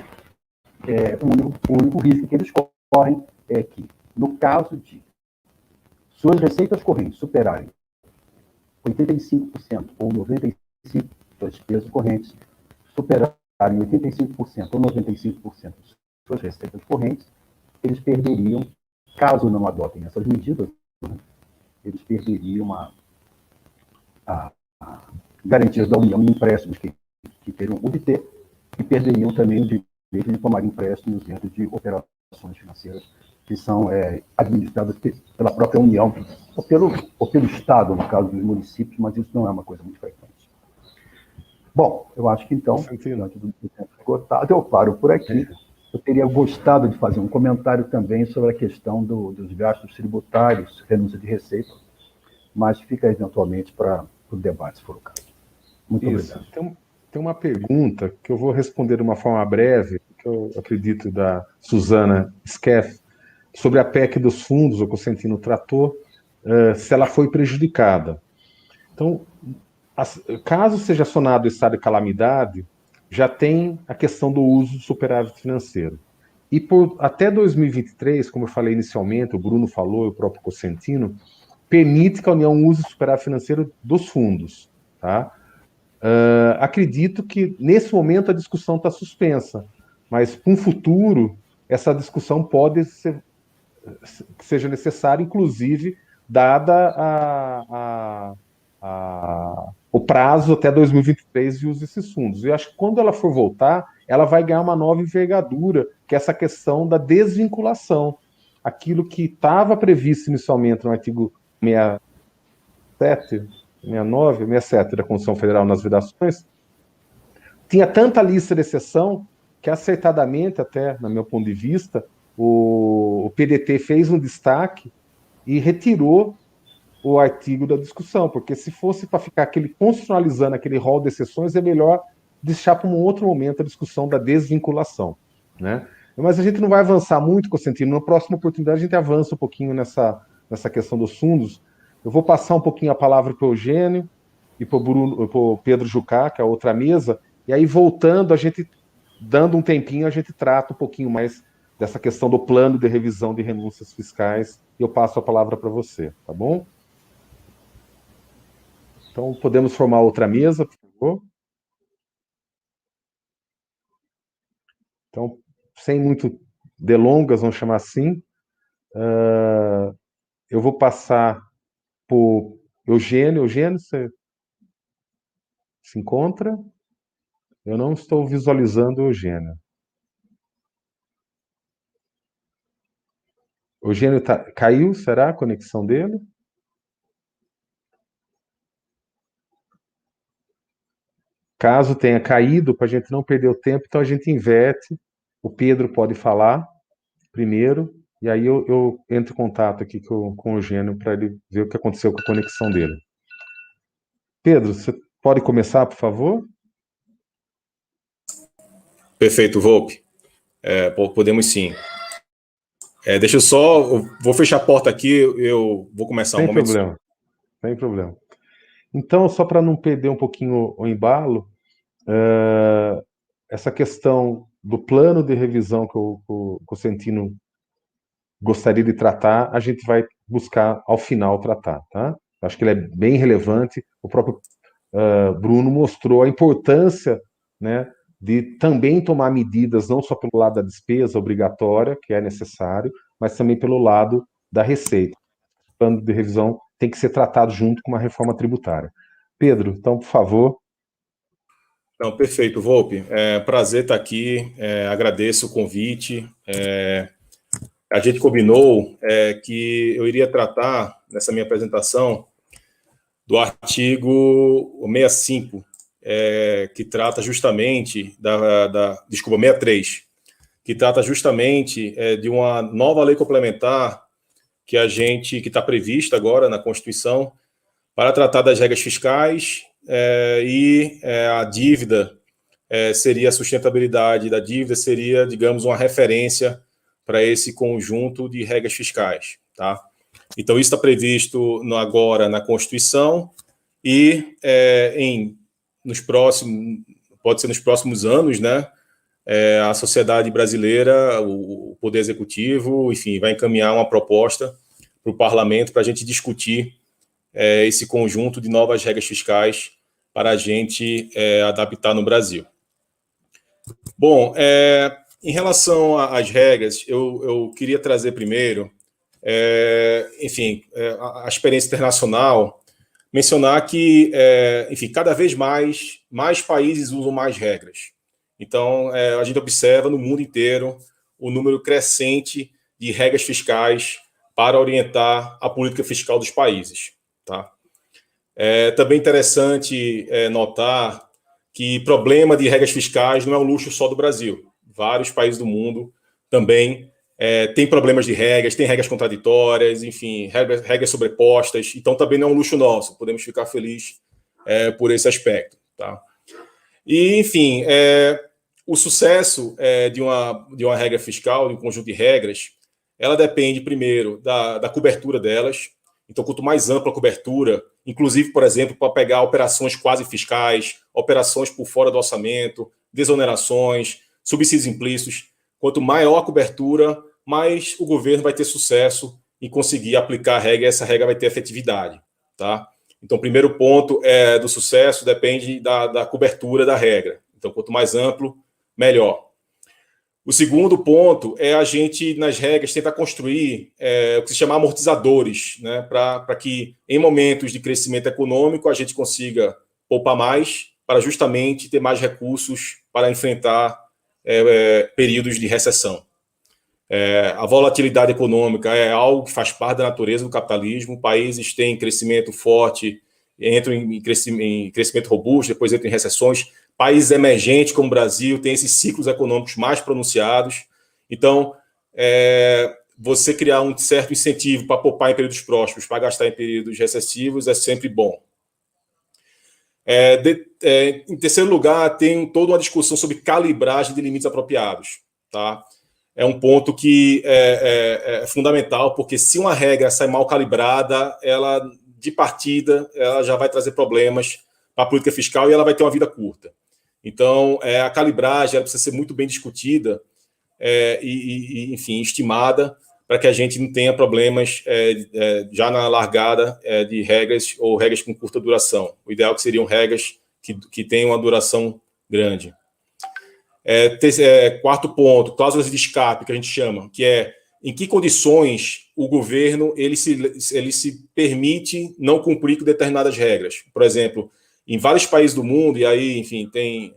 C: O único risco que eles correm é que, no caso de suas receitas correntes superarem 85% ou 95% das despesas correntes, superarem 85% ou 95% de suas receitas correntes, eles perderiam, caso não adotem essas medidas, né, eles perderiam a garantias da União em empréstimos que teriam obter e perderiam também o direito de tomar empréstimos dentro de operações financeiras que são administradas pela própria União ou pelo Estado, no caso dos municípios, mas isso não é uma coisa muito frequente. Bom, eu acho que então, diante do tempo esgotado, eu paro por aqui. Eu teria gostado de fazer um comentário também sobre a questão dos gastos tributários, renúncia de receita, mas fica eventualmente para o debate, se for o caso. Muito obrigado.
A: Tem uma pergunta que eu vou responder de uma forma breve, que eu acredito da Suzana Skeff, sobre a PEC dos fundos, o Cosentino tratou, se ela foi prejudicada. Então, caso seja acionado o estado de calamidade, já tem a questão do uso do superávit financeiro. E até 2023, como eu falei inicialmente, o Bruno falou, o próprio Cosentino, permite que a União use o superávit financeiro dos fundos. Tá? Acredito que, nesse momento, a discussão está suspensa, mas, para um futuro, essa discussão pode ser que seja necessária, inclusive, dada o prazo até 2023 de uso desses fundos. E eu acho que quando ela for voltar, ela vai ganhar uma nova envergadura, que é essa questão da desvinculação. Aquilo que estava previsto inicialmente no artigo 67, 69, 67 da Constituição Federal nas vedações, tinha tanta lista de exceção que, acertadamente, até, no meu ponto de vista, o PDT fez um destaque e retirou o artigo da discussão, porque se fosse para ficar constitucionalizando aquele rol de exceções, é melhor deixar para um outro momento a discussão da desvinculação, né? Mas a gente não vai avançar muito, Costantino. Na próxima oportunidade a gente avança um pouquinho nessa questão dos fundos. Eu vou passar um pouquinho a palavra para o Eugênio e para o Pedro Jucá, que é a outra mesa, e aí voltando, a gente, dando um tempinho, a gente trata um pouquinho mais dessa questão do plano de revisão de renúncias fiscais, e eu passo a palavra para você, tá bom? Então, podemos formar outra mesa, por favor? Então, sem muito delongas, vamos chamar assim, eu vou passar para o Eugênio. Eugênio, você se encontra? Eu não estou visualizando o Eugênio. O Eugênio caiu, será a conexão dele? Caso tenha caído, para a gente não perder o tempo, então a gente inverte. O Pedro pode falar primeiro, e aí eu entro em contato aqui com o Eugênio para ele ver o que aconteceu com a conexão dele. Pedro, você pode começar, por favor?
D: Perfeito, Volpe. Podemos sim. Deixa eu só... vou fechar a porta aqui, eu vou começar um momento.
A: Sem problema. Então, só para não perder um pouquinho o embalo, essa questão do plano de revisão que o Costantino gostaria de tratar, a gente vai buscar ao final tratar, tá? Acho que ele é bem relevante. O próprio Bruno mostrou a importância, né, de também tomar medidas, não só pelo lado da despesa obrigatória, que é necessário, mas também pelo lado da receita. O plano de revisão tem que ser tratado junto com uma reforma tributária. Pedro, então, por favor.
D: Não, perfeito, Volpe. Prazer estar aqui, agradeço o convite. A gente combinou que eu iria tratar, nessa minha apresentação, do artigo 65, que trata justamente desculpa, 63, que trata justamente de uma nova lei complementar que está prevista agora na Constituição para tratar das regras fiscais e a dívida seria a sustentabilidade da dívida, seria, digamos, uma referência para esse conjunto de regras fiscais, tá? Então, isso está previsto agora na Constituição e pode ser nos próximos anos, né? A sociedade brasileira, o Poder Executivo, enfim, vai encaminhar uma proposta para o Parlamento para a gente discutir esse conjunto de novas regras fiscais para a gente adaptar no Brasil. Bom, em relação às regras, eu queria trazer primeiro, a experiência internacional, mencionar que, cada vez mais países usam mais regras. Então, a gente observa no mundo inteiro o número crescente de regras fiscais para orientar a política fiscal dos países, tá? Também interessante notar que problema de regras fiscais não é um luxo só do Brasil. Vários países do mundo também têm problemas de regras, têm regras contraditórias, enfim, regras sobrepostas. Então, também não é um luxo nosso. Podemos ficar felizes por esse aspecto, tá? E, enfim, o sucesso de uma regra fiscal, de um conjunto de regras, ela depende, primeiro, da cobertura delas. Então, quanto mais ampla a cobertura, inclusive, por exemplo, para pegar operações quase fiscais, operações por fora do orçamento, desonerações, subsídios implícitos, quanto maior a cobertura, mais o governo vai ter sucesso em conseguir aplicar a regra, e essa regra vai ter efetividade, tá? Então, o primeiro ponto do sucesso depende da cobertura da regra. Então, quanto mais amplo, melhor. O segundo ponto é a gente, nas regras, tentar construir o que se chama amortizadores, né, para que, em momentos de crescimento econômico, a gente consiga poupar mais, para justamente ter mais recursos para enfrentar períodos de recessão. A volatilidade econômica é algo que faz parte da natureza do capitalismo. Países têm crescimento forte, entram em crescimento robusto, depois entram em recessões. Países emergentes, como o Brasil, têm esses ciclos econômicos mais pronunciados. Então, você criar um certo incentivo para poupar em períodos prósperos, para gastar em períodos recessivos, é sempre bom. Em terceiro lugar, tem toda uma discussão sobre calibragem de limites apropriados. Tá? É um ponto que é fundamental, porque se uma regra sai mal calibrada, ela, de partida, ela já vai trazer problemas para a política fiscal e ela vai ter uma vida curta. Então, a calibragem ela precisa ser muito bem discutida enfim, estimada, para que a gente não tenha problemas já na largada de regras ou regras com curta duração. O ideal que seriam regras que tenham uma duração grande. Quarto ponto, cláusulas de escape, que a gente chama, que é em que condições o governo ele se permite não cumprir com determinadas regras. Por exemplo, em vários países do mundo, e aí, enfim, tem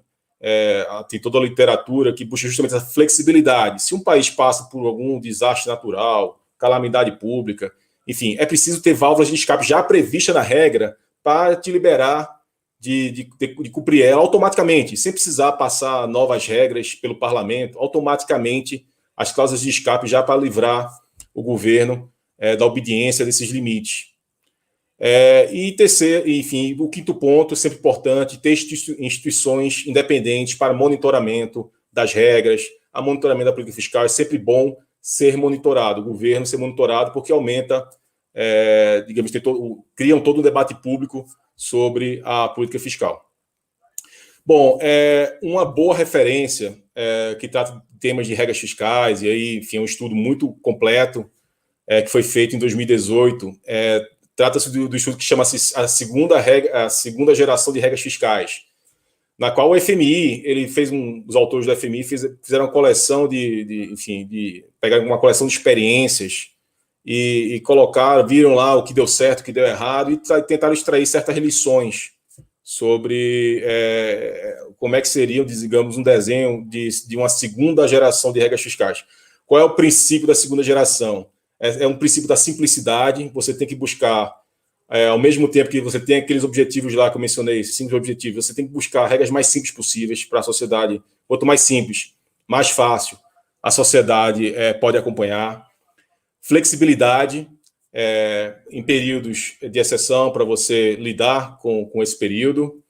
D: toda a literatura que busca justamente essa flexibilidade. Se um país passa por algum desastre natural, calamidade pública, enfim, é preciso ter válvulas de escape já previstas na regra para te liberar de cumprir ela automaticamente, sem precisar passar novas regras pelo parlamento, automaticamente as cláusulas de escape já para livrar o governo da obediência desses limites. E terceiro, enfim, o quinto ponto, sempre importante, ter instituições independentes para monitoramento das regras. A monitoramento da política fiscal é sempre bom ser monitorado, o governo ser monitorado, porque aumenta, digamos, criam todo um debate público sobre a política fiscal. Bom, uma boa referência que trata de temas de regras fiscais, e aí, enfim, é um estudo muito completo que foi feito em 2018, trata-se do estudo que chama-se a segunda geração de regras fiscais, na qual o FMI, os autores do FMI fizeram uma coleção pegaram uma coleção de experiências e viram lá o que deu certo, o que deu errado, e tentaram extrair certas lições sobre como é que seria, digamos, um desenho de uma segunda geração de regras fiscais. Qual é o princípio da segunda geração? É um princípio da simplicidade. Você tem que buscar, ao mesmo tempo que você tem aqueles objetivos lá que eu mencionei, esses 5 objetivos, você tem que buscar regras mais simples possíveis para a sociedade. Quanto mais simples, mais fácil a sociedade pode acompanhar. Flexibilidade em períodos de exceção para você lidar com esse período.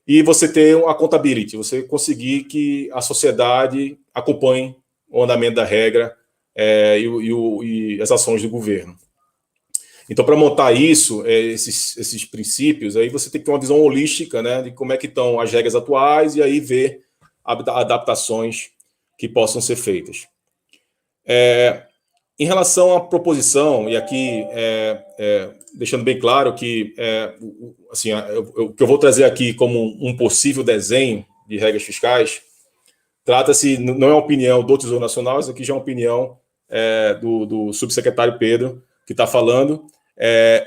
D: E você ter a accountability, você conseguir que a sociedade acompanhe o andamento da regra e as ações do governo. Então, para montar esses princípios, aí você tem que ter uma visão holística, né, de como é que estão as regras atuais e aí ver adaptações que possam ser feitas. Em relação à proposição, e aqui deixando bem claro que o que eu vou trazer aqui como um possível desenho de regras fiscais, trata-se, não é uma opinião do Tesouro Nacional, isso aqui já é uma opinião do subsecretário Pedro, que está falando.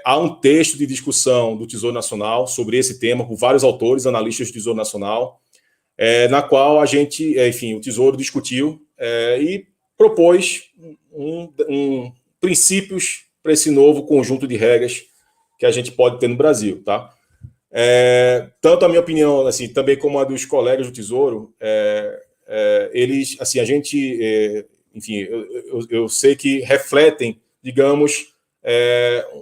D: Há um texto de discussão do Tesouro Nacional sobre esse tema, por vários autores, analistas do Tesouro Nacional, na qual o Tesouro discutiu e propôs princípios para esse novo conjunto de regras que a gente pode ter no Brasil. Tá? Tanto a minha opinião, assim, também como a dos colegas do Tesouro, eles, assim, a gente, enfim, eu sei que refletem, digamos,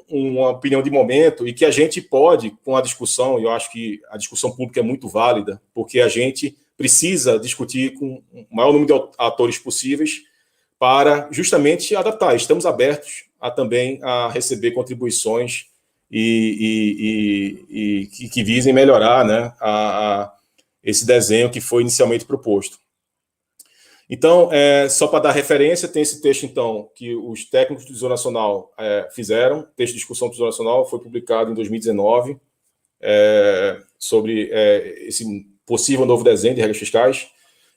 D: uma opinião de momento e que a gente pode, com a discussão, e eu acho que a discussão pública é muito válida, porque a gente precisa discutir com o maior número de atores possíveis para justamente adaptar. Estamos abertos também a receber contribuições e que visem melhorar, né, esse desenho que foi inicialmente proposto. Então, só para dar referência, tem esse texto, então, que os técnicos do Tesouro Nacional fizeram. O texto de discussão do Tesouro Nacional foi publicado em 2019 sobre esse possível novo desenho de regras fiscais.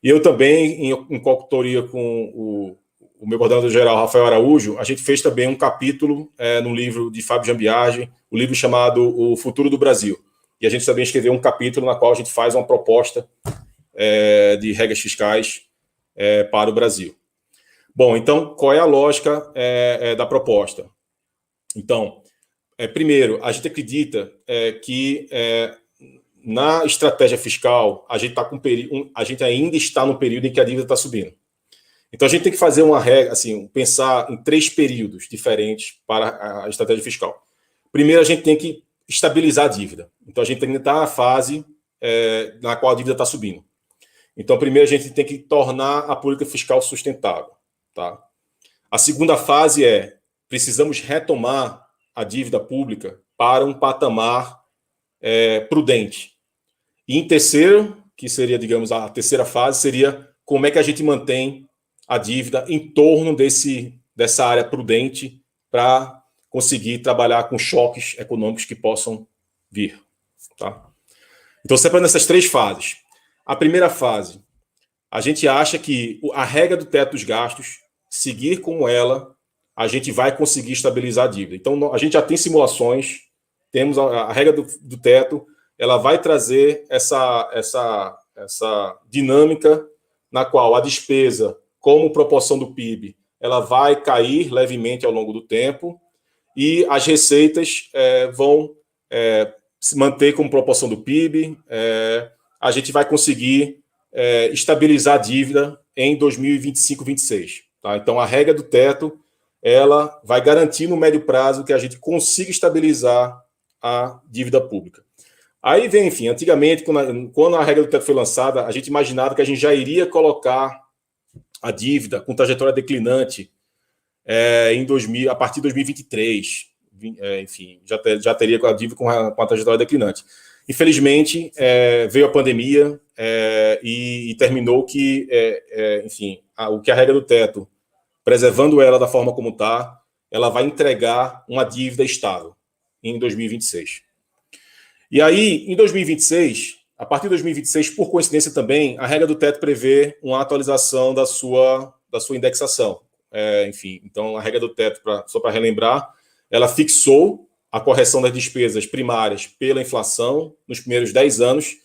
D: E eu também, em coautoria com o meu coordenador-geral, Rafael Araújo, a gente fez também um capítulo no livro de Fábio Jambiage, o livro chamado O Futuro do Brasil. E a gente também escreveu um capítulo na qual a gente faz uma proposta de regras fiscais para o Brasil. Bom, então, qual é a lógica da proposta? Então, primeiro, a gente acredita que na estratégia fiscal a gente ainda está no período em que a dívida está subindo. Então, a gente tem que fazer uma regra, assim, pensar em 3 períodos diferentes para a estratégia fiscal. Primeiro, a gente tem que estabilizar a dívida. Então, a gente tem que estar na fase na qual a dívida está subindo. Então, primeiro, a gente tem que tornar a política fiscal sustentável. Tá? A segunda fase precisamos retomar a dívida pública para um patamar prudente. E em terceiro, que seria, digamos, a terceira fase, seria como é que a gente mantém a dívida em torno dessa área prudente para conseguir trabalhar com choques econômicos que possam vir. Tá? Então, separando essas 3 fases. A primeira fase, a gente acha que a regra do teto dos gastos, seguir como ela, a gente vai conseguir estabilizar a dívida. Então, a gente já tem simulações, temos a regra do teto, ela vai trazer essa dinâmica na qual a despesa, como proporção do PIB, ela vai cair levemente ao longo do tempo e as receitas vão se manter como proporção do PIB. A gente vai conseguir estabilizar a dívida em 2025, 2026. Tá? Então, a regra do teto ela vai garantir no médio prazo que a gente consiga estabilizar a dívida pública. Aí vem, enfim, antigamente, quando a regra do teto foi lançada, a gente imaginava que a gente já iria colocar a dívida com trajetória declinante a partir de 2023. Enfim, já teria a dívida com a trajetória declinante. Infelizmente, veio a pandemia e terminou que, enfim, o que a regra do teto, preservando ela da forma como está, ela vai entregar uma dívida estável em 2026. E aí, em 2026, a partir de 2026, por coincidência também, a regra do teto prevê uma atualização da sua indexação. Enfim, então a regra do teto, só para relembrar, ela fixou a correção das despesas primárias pela inflação nos primeiros 10 anos,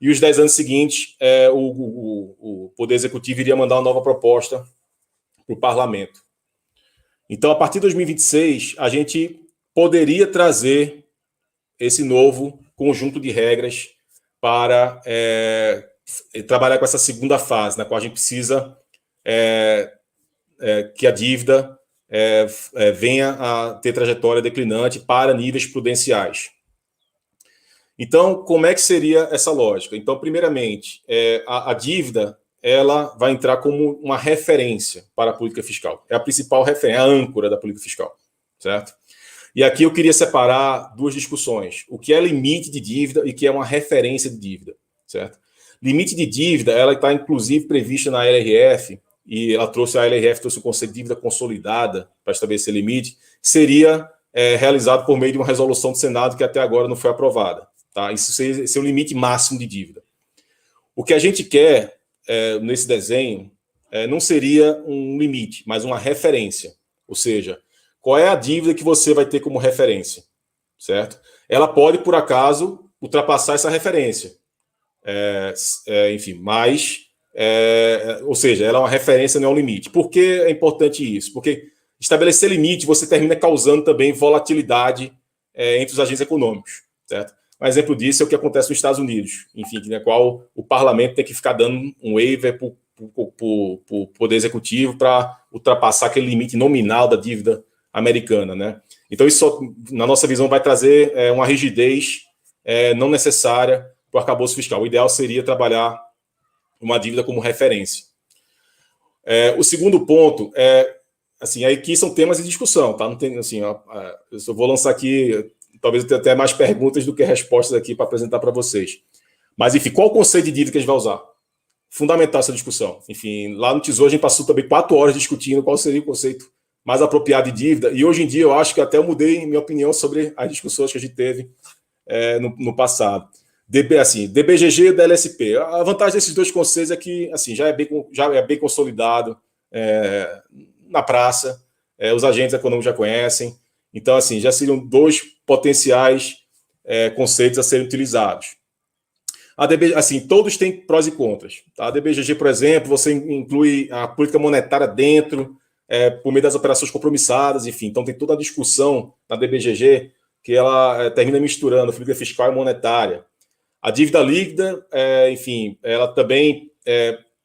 D: e os 10 anos seguintes, o Poder Executivo iria mandar uma nova proposta para o Parlamento. Então, a partir de 2026, a gente poderia trazer esse novo conjunto de regras para trabalhar com essa segunda fase, na qual a gente precisa que a dívida venha a ter trajetória declinante para níveis prudenciais. Então, como é que seria essa lógica? Então, primeiramente, a dívida ela vai entrar como uma referência para a política fiscal. É a principal referência, a âncora da política fiscal, certo? E aqui eu queria separar 2 discussões. O que é limite de dívida e o que é uma referência de dívida, certo? Limite de dívida, ela está inclusive prevista na LRF, e a LRF trouxe o conceito de dívida consolidada para estabelecer limite, que seria realizado por meio de uma resolução do Senado que até agora não foi aprovada. Tá? Isso seria o limite máximo de dívida. O que a gente quer nesse desenho não seria um limite, mas uma referência. Ou seja, qual é a dívida que você vai ter como referência, certo? Ela pode, por acaso, ultrapassar essa referência. Enfim, mas... ou seja, ela é uma referência, não é um limite. Por que é importante isso? Porque estabelecer limite, você termina causando também volatilidade entre os agentes econômicos, certo? Um exemplo disso é o que acontece nos Estados Unidos, enfim, na qual o parlamento tem que ficar dando um waiver para o Poder Executivo para ultrapassar aquele limite nominal da dívida americana, né? Então, isso, na nossa visão, vai trazer uma rigidez não necessária para o arcabouço fiscal. O ideal seria trabalhar uma dívida como referência. O segundo ponto assim, aqui são temas de discussão, tá? Não tem, assim, eu só vou lançar aqui, talvez eu tenha até mais perguntas do que respostas aqui para apresentar para vocês. Mas, enfim, qual o conceito de dívida que a gente vai usar? Fundamental essa discussão. Enfim, lá no Tesouro a gente passou também 4 horas discutindo qual seria o conceito mais apropriado de dívida, e hoje em dia eu acho que até eu mudei minha opinião sobre as discussões que a gente teve no passado. DBGG e DLSP. A vantagem desses dois conceitos é que assim, já é bem consolidado na praça, os agentes econômicos já conhecem, então assim, já seriam dois potenciais conceitos a serem utilizados. Todos têm prós e contras. Tá? A DBGG, por exemplo, você inclui a política monetária dentro, por meio das operações compromissadas, enfim, então tem toda a discussão na DBGG que ela termina misturando política fiscal e monetária. A dívida líquida, enfim, ela também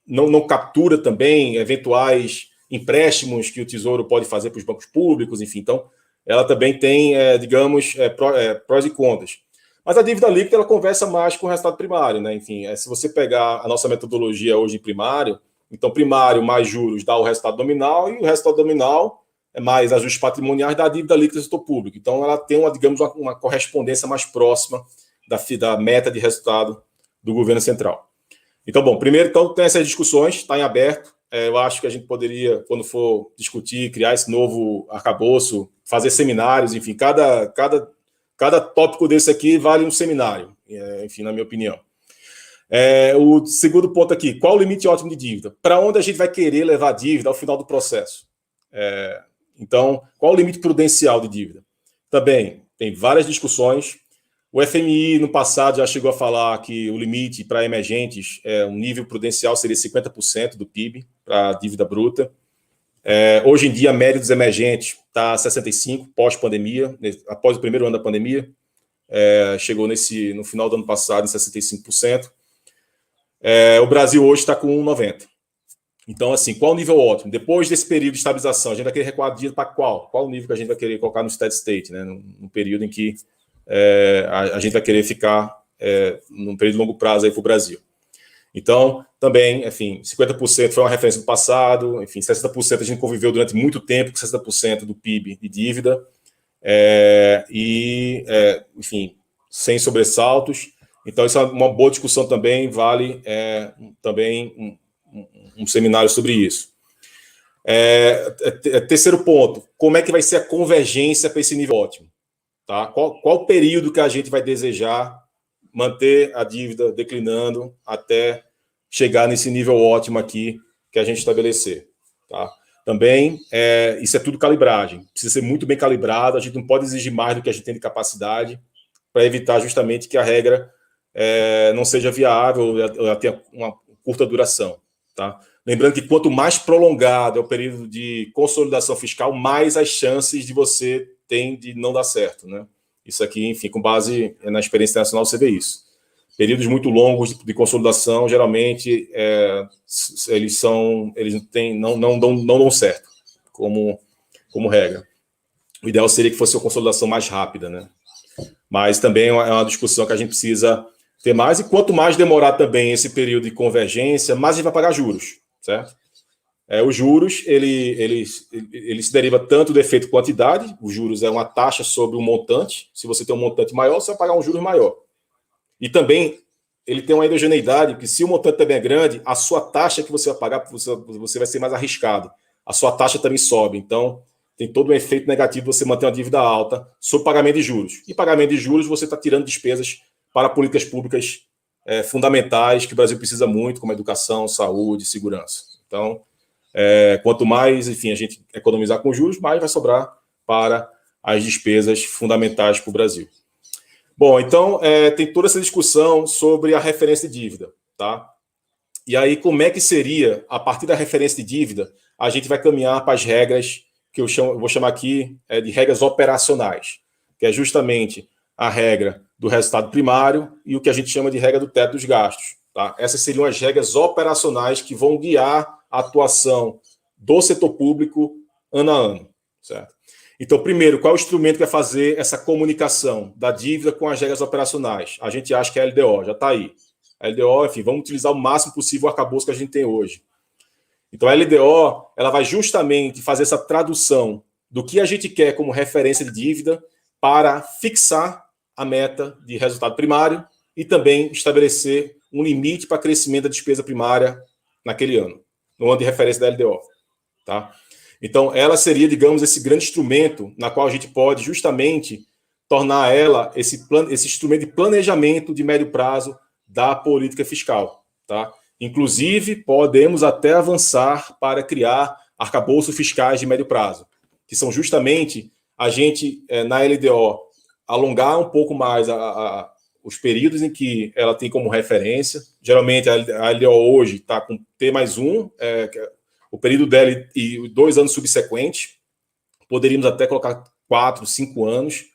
D: não captura também eventuais empréstimos que o Tesouro pode fazer para os bancos públicos, enfim, então ela também tem, digamos, prós e contras. Mas a dívida líquida, ela conversa mais com o resultado primário, né? Enfim, se você pegar a nossa metodologia hoje em primário, então primário mais juros dá o resultado nominal e o resultado nominal mais ajustes patrimoniais da dívida líquida do setor público. Então ela tem, uma correspondência mais próxima da meta de resultado do governo central. Então, bom, primeiro, então, tem essas discussões, está em aberto. Eu acho que a gente poderia, quando for discutir, criar esse novo arcabouço, fazer seminários, enfim, cada tópico desse aqui vale um seminário, enfim, na minha opinião. O segundo ponto aqui, qual o limite ótimo de dívida? Para onde a gente vai querer levar a dívida ao final do processo? Então, qual o limite prudencial de dívida? Também tem várias discussões. O FMI, no passado, já chegou a falar que o limite para emergentes, um nível prudencial seria 50% do PIB para a dívida bruta. Hoje em dia, a média dos emergentes está 65%, pós-pandemia, após o primeiro ano da pandemia. Chegou no final do ano passado em 65%. O Brasil hoje está com 90%. Então, assim, qual o nível ótimo? Depois desse período de estabilização, a gente vai querer recuar a dívida para qual? Qual o nível que a gente vai querer colocar no steady state, né? No período em que a gente vai querer ficar num período de longo prazo aí para o Brasil. Então, também, enfim, 50% foi uma referência do passado, enfim, 60% a gente conviveu durante muito tempo com 60% do PIB de dívida, enfim, sem sobressaltos. Então, isso é uma boa discussão também, vale também um seminário sobre isso. Terceiro ponto, como é que vai ser a convergência para esse nível ótimo? Tá? Qual o período que a gente vai desejar manter a dívida declinando até chegar nesse nível ótimo aqui que a gente estabelecer? Tá? Também, isso é tudo calibragem. Precisa ser muito bem calibrado, a gente não pode exigir mais do que a gente tem de capacidade para evitar justamente que a regra não seja viável, ela tenha uma curta duração. Tá? Lembrando que quanto mais prolongado é o período de consolidação fiscal, mais as chances de você tem de não dar certo, né? Isso aqui, enfim, com base na experiência internacional, você vê isso. Períodos muito longos de consolidação, geralmente, eles não dão certo, como regra. O ideal seria que fosse uma consolidação mais rápida, né? Mas também é uma discussão que a gente precisa ter mais, e quanto mais demorar também esse período de convergência, mais a gente vai pagar juros, certo? Os juros, ele se deriva tanto do efeito quantidade, os juros é uma taxa sobre um montante, se você tem um montante maior, você vai pagar um juros maior. E também, ele tem uma heterogeneidade, que se o montante também é grande, a sua taxa que você vai pagar, você vai ser mais arriscado. A sua taxa também sobe, então tem todo um efeito negativo você manter uma dívida alta sob pagamento de juros. E pagamento de juros, você está tirando despesas para políticas públicas fundamentais que o Brasil precisa muito, como educação, saúde, segurança. Então, quanto mais, enfim, a gente economizar com juros, mais vai sobrar para as despesas fundamentais para o Brasil. Bom, então, tem toda essa discussão sobre a referência de dívida, tá? E aí, como é que seria, a partir da referência de dívida, a gente vai caminhar para as regras que eu vou chamar aqui de regras operacionais, que é justamente a regra do resultado primário e o que a gente chama de regra do teto dos gastos. Tá? Essas seriam as regras operacionais que vão guiar a atuação do setor público ano a ano. Certo? Então, primeiro, qual é o instrumento que vai fazer essa comunicação da dívida com as regras operacionais? A gente acha que é a LDO, já está aí. A LDO, enfim, vamos utilizar o máximo possível o arcabouço que a gente tem hoje. Então, a LDO ela vai justamente fazer essa tradução do que a gente quer como referência de dívida para fixar a meta de resultado primário e também estabelecer um limite para crescimento da despesa primária naquele ano, no ano de referência da LDO. Tá? Então, ela seria, digamos, esse grande instrumento na qual a gente pode justamente tornar ela esse instrumento de planejamento de médio prazo da política fiscal. Tá? Inclusive, podemos até avançar para criar arcabouços fiscais de médio prazo, que são justamente a gente, na LDO, alongar um pouco mais os períodos em que ela tem como referência. Geralmente, a LDO hoje está com T+1, o período dela e 2 anos subsequentes. Poderíamos até colocar 4, 5 anos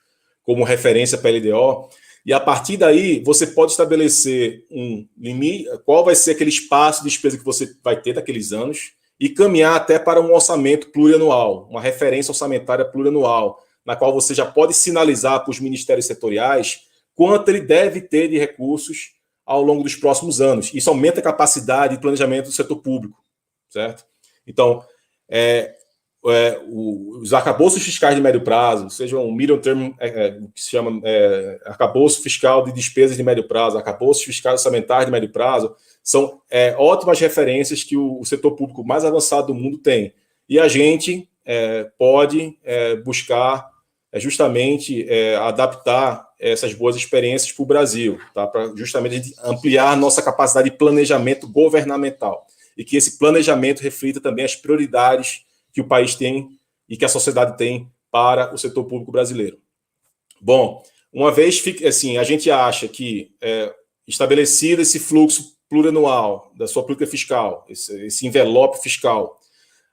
D: como referência para a LDO. E a partir daí, você pode estabelecer um limite, qual vai ser aquele espaço de despesa que você vai ter daqueles anos, e caminhar até para um orçamento plurianual, uma referência orçamentária plurianual, na qual você já pode sinalizar para os ministérios setoriais quanto ele deve ter de recursos ao longo dos próximos anos. Isso aumenta a capacidade de planejamento do setor público, certo? Então, os arcabouços fiscais de médio prazo, seja um medium term, que se chama arcabouço fiscal de despesas de médio prazo, arcabouços fiscais orçamentários de médio prazo, são ótimas referências que o setor público mais avançado do mundo tem. E a gente pode buscar justamente adaptar essas boas experiências para o Brasil, tá? Para justamente a gente ampliar a nossa capacidade de planejamento governamental e que esse planejamento reflita também as prioridades que o país tem e que a sociedade tem para o setor público brasileiro. Bom, uma vez assim, a gente acha que estabelecido esse fluxo plurianual da sua política fiscal, esse envelope fiscal,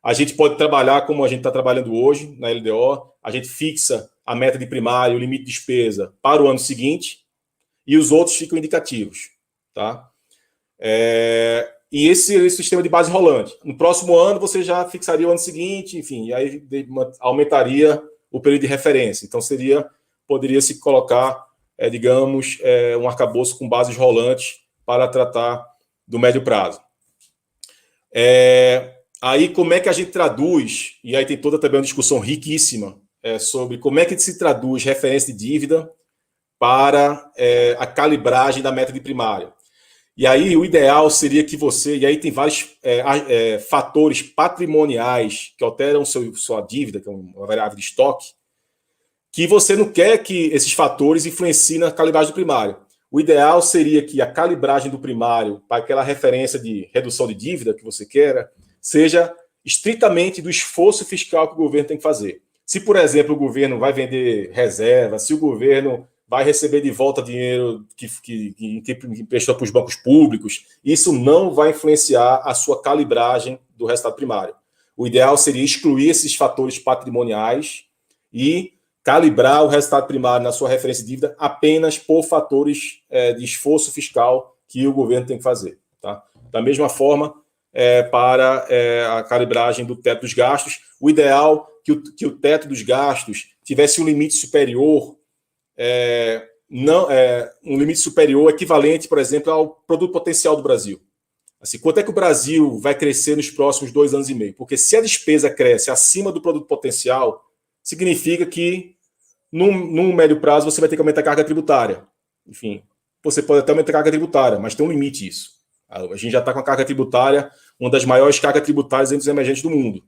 D: a gente pode trabalhar como a gente está trabalhando hoje na LDO, a gente fixa a meta de primário, o limite de despesa para o ano seguinte, e os outros ficam indicativos. Tá? E esse sistema de base rolante. No próximo ano, você já fixaria o ano seguinte, enfim, e aí aumentaria o período de referência. Então, poderia se colocar, digamos, um arcabouço com bases rolantes para tratar do médio prazo. Aí, como é que a gente traduz, e aí tem toda também uma discussão riquíssima sobre como é que se traduz referência de dívida para a calibragem da meta de primário. E aí o ideal seria que você, e aí tem vários fatores patrimoniais que alteram sua dívida, que é uma variável de estoque, que você não quer que esses fatores influenciem na calibragem do primário. O ideal seria que a calibragem do primário, para aquela referência de redução de dívida que você queira, seja estritamente do esforço fiscal que o governo tem que fazer. Se, por exemplo, o governo vai vender reserva, se o governo vai receber de volta dinheiro que emprestou para os bancos públicos, isso não vai influenciar a sua calibragem do resultado primário. O ideal seria excluir esses fatores patrimoniais e calibrar o resultado primário na sua referência de dívida apenas por fatores de esforço fiscal que o governo tem que fazer. Tá? Da mesma forma, para a calibragem do teto dos gastos, o ideal que o teto dos gastos tivesse um limite superior, um limite superior equivalente, por exemplo, ao produto potencial do Brasil. Assim, quanto é que o Brasil vai crescer nos próximos 2 anos e meio? Porque se a despesa cresce acima do produto potencial, significa que num médio prazo você vai ter que aumentar a carga tributária. Enfim, você pode até aumentar a carga tributária, mas tem um limite isso. A gente já está com a carga tributária, uma das maiores cargas tributárias entre os emergentes do mundo.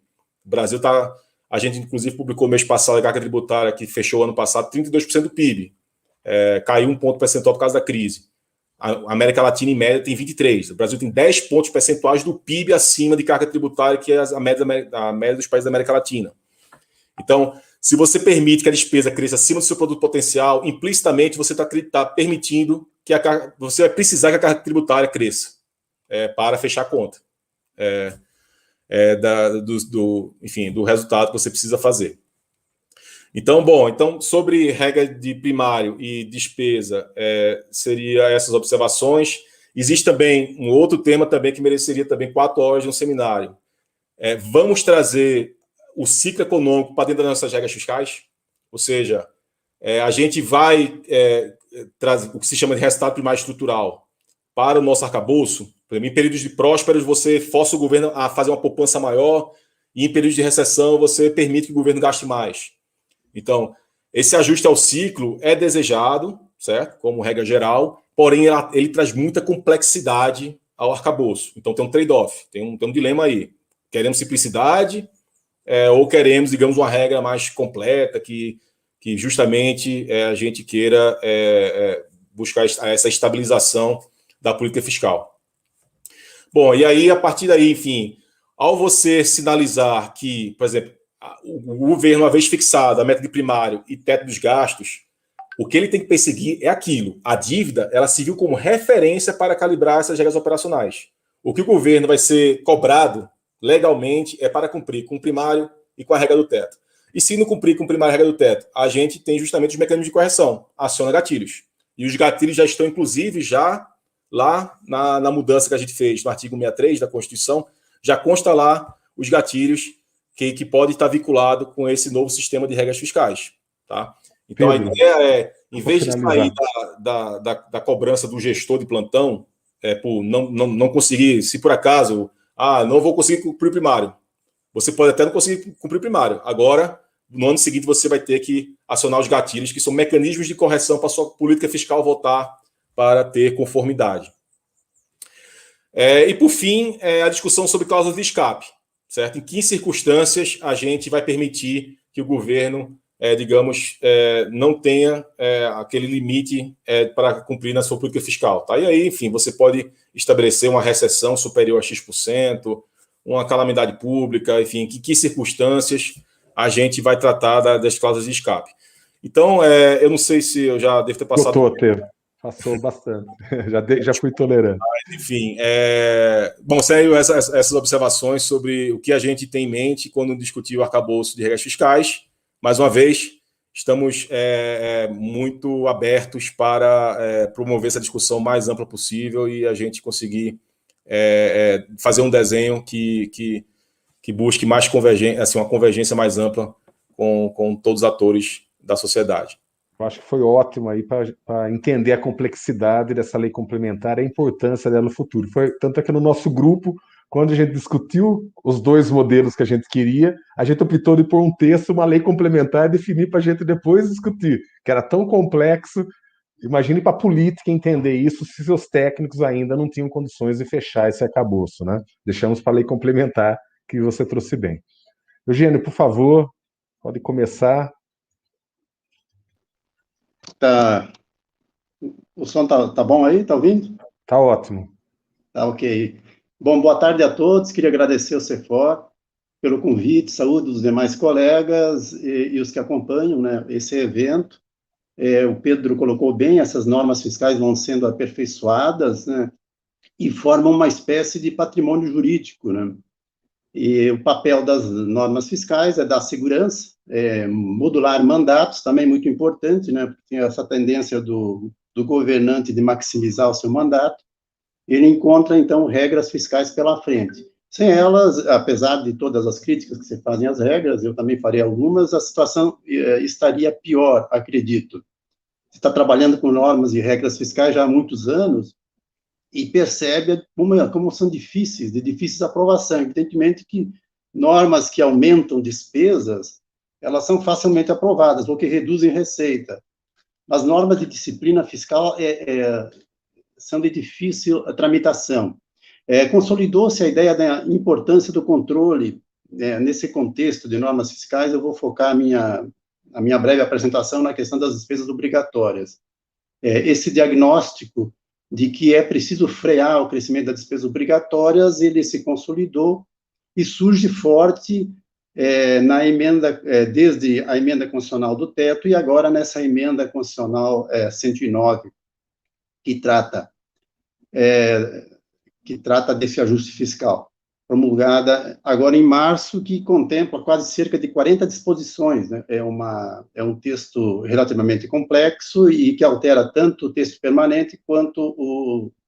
D: O Brasil está... A gente, inclusive, publicou mês passado a carga tributária que fechou ano passado 32% do PIB. Caiu 1 ponto percentual por causa da crise. A América Latina, em média, tem 23%. O Brasil tem 10 pontos percentuais do PIB acima de carga tributária, que é a média dos países da América Latina. Então, se você permite que a despesa cresça acima do seu produto potencial, implicitamente você está permitindo que você vai precisar que a carga tributária cresça para fechar a conta. Enfim, do resultado que você precisa fazer. Então, sobre regra de primário e despesa, seria essas observações. Existe também um outro tema também que mereceria também 4 horas de um seminário. Vamos trazer o ciclo econômico para dentro das nossas regras fiscais, ou seja, a gente vai trazer o que se chama de resultado primário estrutural para o nosso arcabouço. Por exemplo, em períodos de prósperos, você força o governo a fazer uma poupança maior, e em períodos de recessão, você permite que o governo gaste mais. Então, esse ajuste ao ciclo é desejado, certo? Como regra geral, porém, ele traz muita complexidade ao arcabouço. Então, tem um trade-off, tem um dilema aí. Queremos simplicidade ou queremos, digamos, uma regra mais completa que que justamente a gente queira buscar essa estabilização da política fiscal. Bom, e aí, a partir daí, enfim, ao você sinalizar que, por exemplo, o governo, uma vez fixado a meta de primário e teto dos gastos, o que ele tem que perseguir é aquilo. A dívida, ela se viu como referência para calibrar essas regras operacionais. O que o governo vai ser cobrado legalmente é para cumprir com o primário e com a regra do teto. E se não cumprir com o primário e a regra do teto, a gente tem justamente os mecanismos de correção, aciona gatilhos. E os gatilhos já estão, inclusive, já lá na mudança que a gente fez no artigo 63 da Constituição, já consta lá os gatilhos que pode estar vinculado com esse novo sistema de regras fiscais. Tá? Então, Pedro, a ideia é, em vez de sair da cobrança do gestor de plantão, por não conseguir, se por acaso, não vou conseguir cumprir o primário. Você pode até não conseguir cumprir o primário. Agora, no ano seguinte, você vai ter que acionar os gatilhos, que são mecanismos de correção para a sua política fiscal voltar para ter conformidade. E, por fim, a discussão sobre cláusulas de escape. Certo? Em que circunstâncias a gente vai permitir que o governo, não tenha aquele limite para cumprir na sua política fiscal. Tá? E aí, enfim, você pode estabelecer uma recessão superior a X%, uma calamidade pública, enfim, em que circunstâncias a gente vai tratar das cláusulas de escape. Então, eu não sei se eu já devo ter passado...
A: Passou bastante. já fui tolerante.
D: Enfim, bom, saiu essas observações sobre o que a gente tem em mente quando discutir o arcabouço de regras fiscais. Mais uma vez, estamos muito abertos para promover essa discussão mais ampla possível e a gente conseguir fazer um desenho que busque mais convergência, assim, uma convergência mais ampla com todos os atores da sociedade.
A: Eu acho que foi ótimo aí para entender a complexidade dessa lei complementar e a importância dela no futuro. Tanto é que no nosso grupo, quando a gente discutiu os dois modelos que a gente queria, a gente optou de pôr um texto, uma lei complementar e definir para a gente depois discutir, que era tão complexo. Imagine para a política entender isso se seus técnicos ainda não tinham condições de fechar esse arcabouço, né? Deixamos para a lei complementar, que você trouxe bem. Eugênio, por favor, pode começar.
E: Tá. O som tá bom aí? Tá ouvindo?
A: Tá ótimo.
E: Tá ok. Bom, boa tarde a todos. Queria agradecer ao CEFOR pelo convite, saúde dos demais colegas e os que acompanham, né, esse evento. O Pedro colocou bem, essas normas fiscais vão sendo aperfeiçoadas, né, e formam uma espécie de patrimônio jurídico, né? E o papel das normas fiscais é dar segurança, modular mandatos, também muito importante, né, porque tem essa tendência do governante de maximizar o seu mandato. Ele encontra, então, regras fiscais pela frente. Sem elas, apesar de todas as críticas que se fazem às regras, eu também farei algumas, a situação estaria pior, acredito. Você está trabalhando com normas e regras fiscais já há muitos anos, e percebe como são difíceis, de difícil aprovação. Evidentemente que normas que aumentam despesas, elas são facilmente aprovadas, ou que reduzem receita. Mas normas de disciplina fiscal são de difícil tramitação. Consolidou-se a ideia da importância do controle. Nesse contexto de normas fiscais, eu vou focar a minha breve apresentação na questão das despesas obrigatórias. Esse diagnóstico de que é preciso frear o crescimento das despesas obrigatórias, ele se consolidou e surge forte na emenda, desde a emenda constitucional do teto e agora nessa emenda constitucional 109, que trata desse ajuste fiscal, promulgada agora em março, que contempla quase cerca de 40 disposições, né? É um texto relativamente complexo e que altera tanto o texto permanente quanto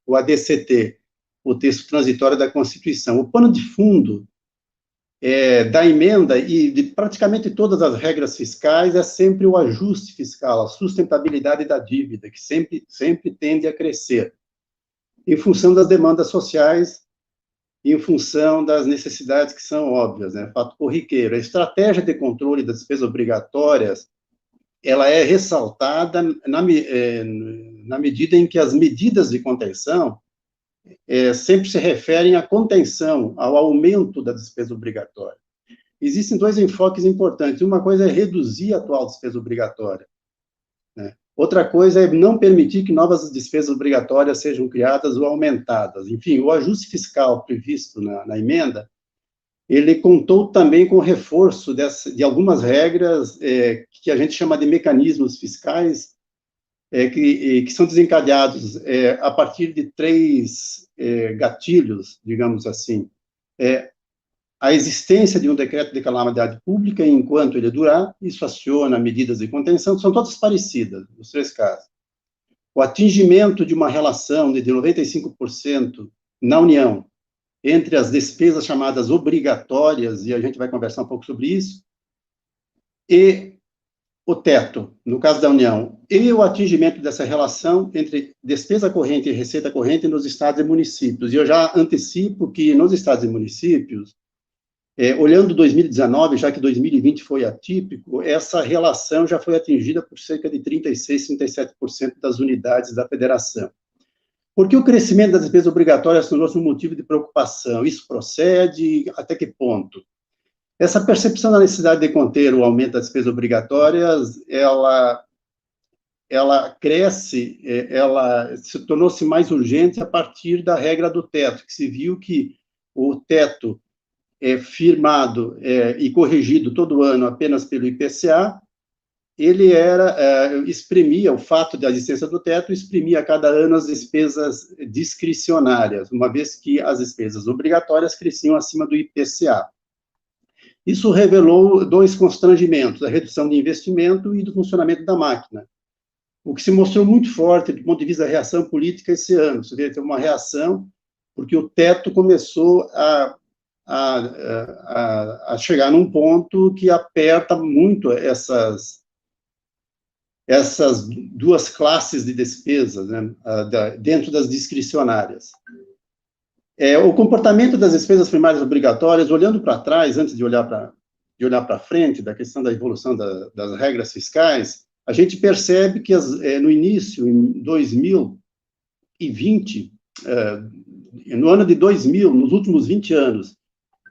E: o ADCT, o texto transitório da Constituição. O pano de fundo da emenda e de praticamente todas as regras fiscais é sempre o ajuste fiscal, a sustentabilidade da dívida, que sempre tende a crescer, em função das demandas sociais e em função das necessidades que são óbvias, né? Fato corriqueiro. A estratégia de controle das despesas obrigatórias, ela é ressaltada na medida em que as medidas de contenção sempre se referem à contenção, ao aumento da despesa obrigatória. existem dois enfoques importantes. Uma coisa é reduzir a atual despesa obrigatória, né? Outra coisa é não permitir que novas despesas obrigatórias sejam criadas ou aumentadas. Enfim, o ajuste fiscal previsto na emenda, ele contou também com o reforço de algumas regras que a gente chama de mecanismos fiscais, que são desencadeados a partir de três gatilhos, digamos assim. A existência de um decreto de calamidade pública, enquanto ele durar, isso aciona medidas de contenção, que são todas parecidas, nos três casos. O atingimento de uma relação de 95% na União entre as despesas chamadas obrigatórias, e a gente vai conversar um pouco sobre isso, e o teto, no caso da União, e o atingimento dessa relação entre despesa corrente e receita corrente nos estados e municípios. E eu já antecipo que nos estados e municípios, olhando 2019, já que 2020 foi atípico, essa relação já foi atingida por cerca de 36%, 37% das unidades da federação. Por que o crescimento das despesas obrigatórias tornou-se um motivo de preocupação? Isso procede? Até que ponto? Essa percepção da necessidade de conter o aumento das despesas obrigatórias, ela cresce, ela se tornou-se mais urgente a partir da regra do teto, que se viu que o teto firmado e corrigido todo ano apenas pelo IPCA, ele exprimia, o fato da existência do teto, exprimia a cada ano as despesas discricionárias, uma vez que as despesas obrigatórias cresciam acima do IPCA. Isso revelou dois constrangimentos, a redução de investimento e do funcionamento da máquina, o que se mostrou muito forte do ponto de vista da reação política esse ano. Você vê, teve uma reação, porque o teto começou a chegar num ponto que aperta muito essas duas classes de despesas, né, dentro das discricionárias. O comportamento das despesas primárias obrigatórias, olhando para trás, antes de olhar para frente, da questão da evolução das regras fiscais, a gente percebe que no início, em 2020, no ano de 2000, nos últimos 20 anos,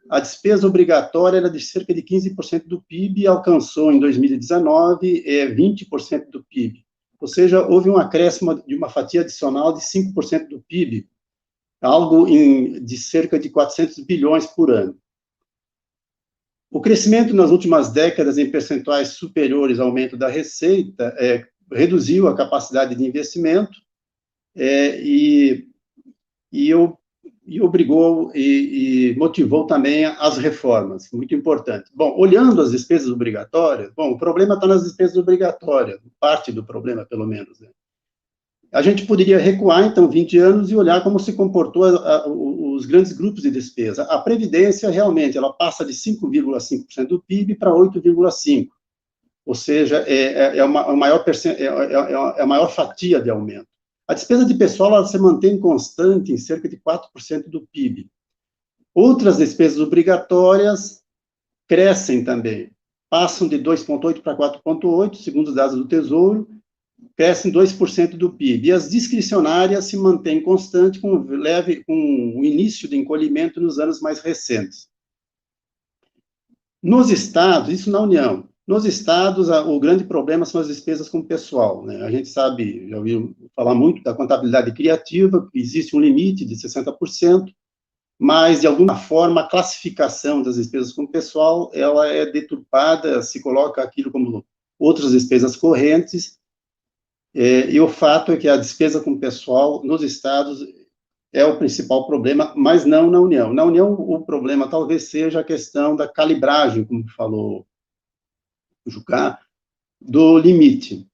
E: a despesa obrigatória era de cerca de 15% do PIB e alcançou, em 2019, 20% do PIB. Ou seja, houve um acréscimo de uma fatia adicional de 5% do PIB, algo de cerca de 400 bilhões por ano. O crescimento nas últimas décadas em percentuais superiores ao aumento da receita reduziu a capacidade de investimento e obrigou e motivou também as reformas, muito importante. Bom, olhando as despesas obrigatórias, o problema está nas despesas obrigatórias, parte do problema, pelo menos, né? A gente poderia recuar, então, 20 anos e olhar como se comportou os grandes grupos de despesa. A Previdência, realmente, ela passa de 5,5% do PIB para 8,5%. Ou seja, é a maior fatia de aumento. A despesa de pessoal, ela se mantém constante em cerca de 4% do PIB. Outras despesas obrigatórias crescem também. Passam de 2,8% para 4,8%, segundo os dados do Tesouro, crescem 2% do PIB, e as discricionárias se mantêm constantes com o início de encolhimento nos anos mais recentes. Nos estados, isso na União, nos estados o grande problema são as despesas com o pessoal, né? A gente sabe, já ouviu falar muito da contabilidade criativa, existe um limite de 60%, mas, de alguma forma, a classificação das despesas com o pessoal, ela é deturpada, se coloca aquilo como outras despesas correntes, e o fato é que a despesa com o pessoal nos estados é o principal problema, mas não na União. Na União, o problema talvez seja a questão da calibragem, como falou o Jucá, do limite.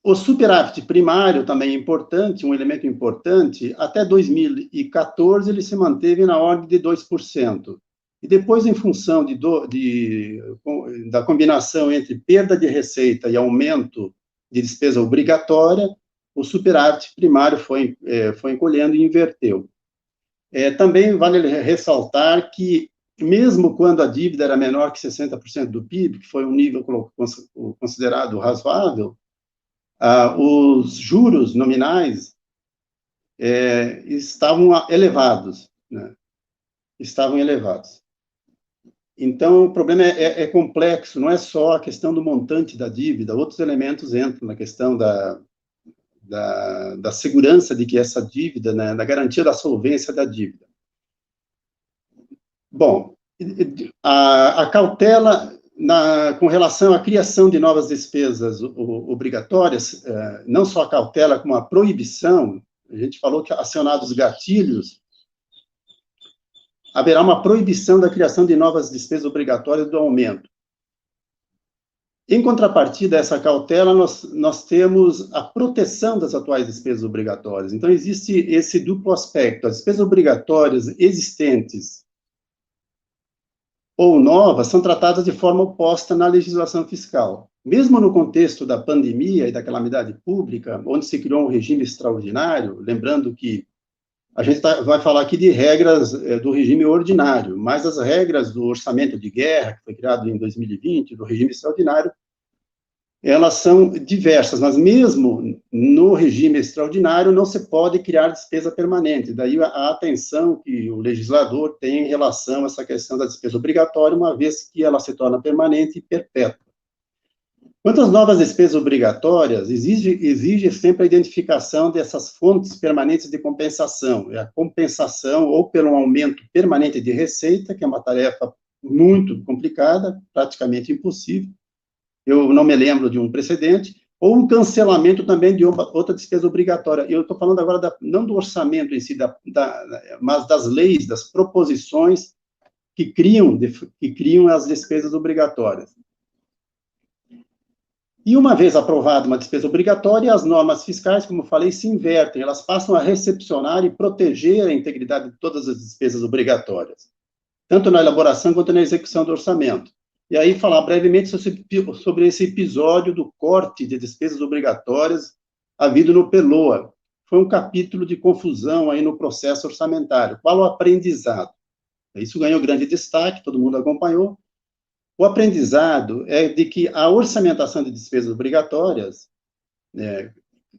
E: O superávit primário também é importante, um elemento importante. Até 2014, ele se manteve na ordem de 2%. E depois, em função da combinação entre perda de receita e aumento de despesa obrigatória, o superávit primário foi encolhendo e inverteu. Também vale ressaltar que, mesmo quando a dívida era menor que 60% do PIB, que foi um nível considerado razoável, os juros nominais estavam elevados, né? Estavam elevados. Então, o problema é complexo, não é só a questão do montante da dívida, outros elementos entram na questão da segurança de que essa dívida, né, da garantia da solvência da dívida. Bom, a cautela com relação à criação de novas despesas obrigatórias, não só a cautela, como a proibição, a gente falou que, acionados gatilhos, haverá uma proibição da criação de novas despesas obrigatórias do aumento. Em contrapartida a essa cautela, nós temos a proteção das atuais despesas obrigatórias. Então, existe esse duplo aspecto. As despesas obrigatórias existentes ou novas são tratadas de forma oposta na legislação fiscal. Mesmo no contexto da pandemia e da calamidade pública, onde se criou um regime extraordinário, lembrando que a gente vai falar aqui de regras do regime ordinário, mas as regras do orçamento de guerra, que foi criado em 2020, do regime extraordinário, elas são diversas, mas mesmo no regime extraordinário não se pode criar despesa permanente. Daí a atenção que o legislador tem em relação a essa questão da despesa obrigatória, uma vez que ela se torna permanente e perpétua. Quanto às novas despesas obrigatórias, exige sempre a identificação dessas fontes permanentes de compensação. É a compensação ou pelo aumento permanente de receita, que é uma tarefa muito complicada, praticamente impossível. Eu não me lembro de um precedente, ou um cancelamento também de outra despesa obrigatória. Eu estou falando agora não do orçamento em si, mas das leis, das proposições que criam as despesas obrigatórias. E uma vez aprovada uma despesa obrigatória, as normas fiscais, como eu falei, se invertem, elas passam a recepcionar e proteger a integridade de todas as despesas obrigatórias, tanto na elaboração quanto na execução do orçamento. E aí falar brevemente sobre esse episódio do corte de despesas obrigatórias havido no PELOA. Foi um capítulo de confusão aí no processo orçamentário. Qual o aprendizado? Isso ganhou grande destaque, todo mundo acompanhou. O aprendizado é de que a orçamentação de despesas obrigatórias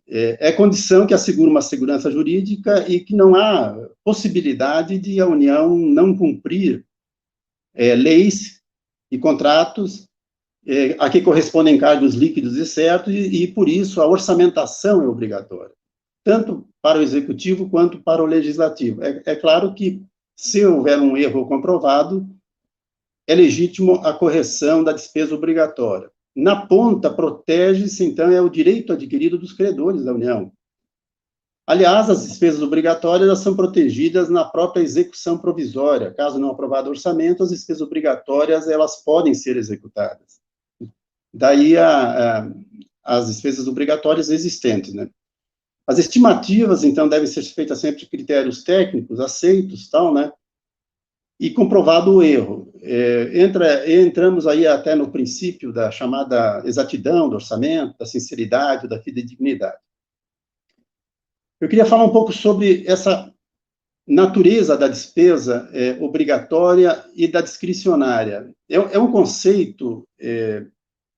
E: é condição que assegura uma segurança jurídica e que não há possibilidade de a União não cumprir leis e contratos a que correspondem cargos líquidos e certos, e por isso a orçamentação é obrigatória, tanto para o Executivo quanto para o Legislativo. É claro que, se houver um erro comprovado, é legítimo a correção da despesa obrigatória. Na ponta, protege-se, então, o direito adquirido dos credores da União. Aliás, as despesas obrigatórias elas são protegidas na própria execução provisória. Caso não aprovado o orçamento, as despesas obrigatórias elas podem ser executadas. Daí as despesas obrigatórias existentes, né? As estimativas, então, devem ser feitas sempre de critérios técnicos, aceitos, tal, né? E comprovado o erro. Entramos aí até no princípio da chamada exatidão do orçamento, da sinceridade, da fidedignidade. Eu queria falar um pouco sobre essa natureza da despesa obrigatória e da discricionária. É um conceito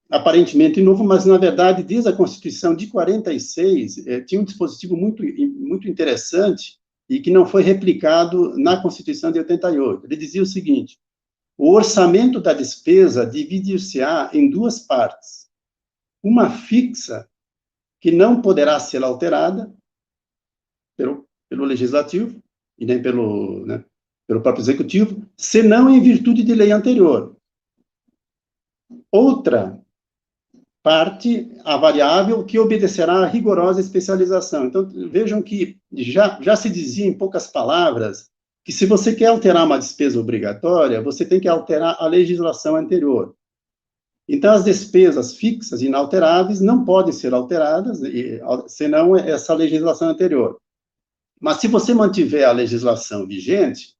E: aparentemente novo, mas, na verdade, desde a Constituição de 46, tinha um dispositivo muito, muito interessante e que não foi replicado na Constituição de 88. Ele dizia o seguinte: o orçamento da despesa divide-se-á em duas partes. Uma fixa, que não poderá ser alterada pelo Legislativo, e nem pelo próprio Executivo, senão em virtude de lei anterior. Outra parte, a variável, que obedecerá a rigorosa especialização. Então, vejam que já se dizia, em poucas palavras, que se você quer alterar uma despesa obrigatória, você tem que alterar a legislação anterior. Então, as despesas fixas, inalteráveis, não podem ser alteradas, senão essa legislação anterior. Mas, se você mantiver a legislação vigente,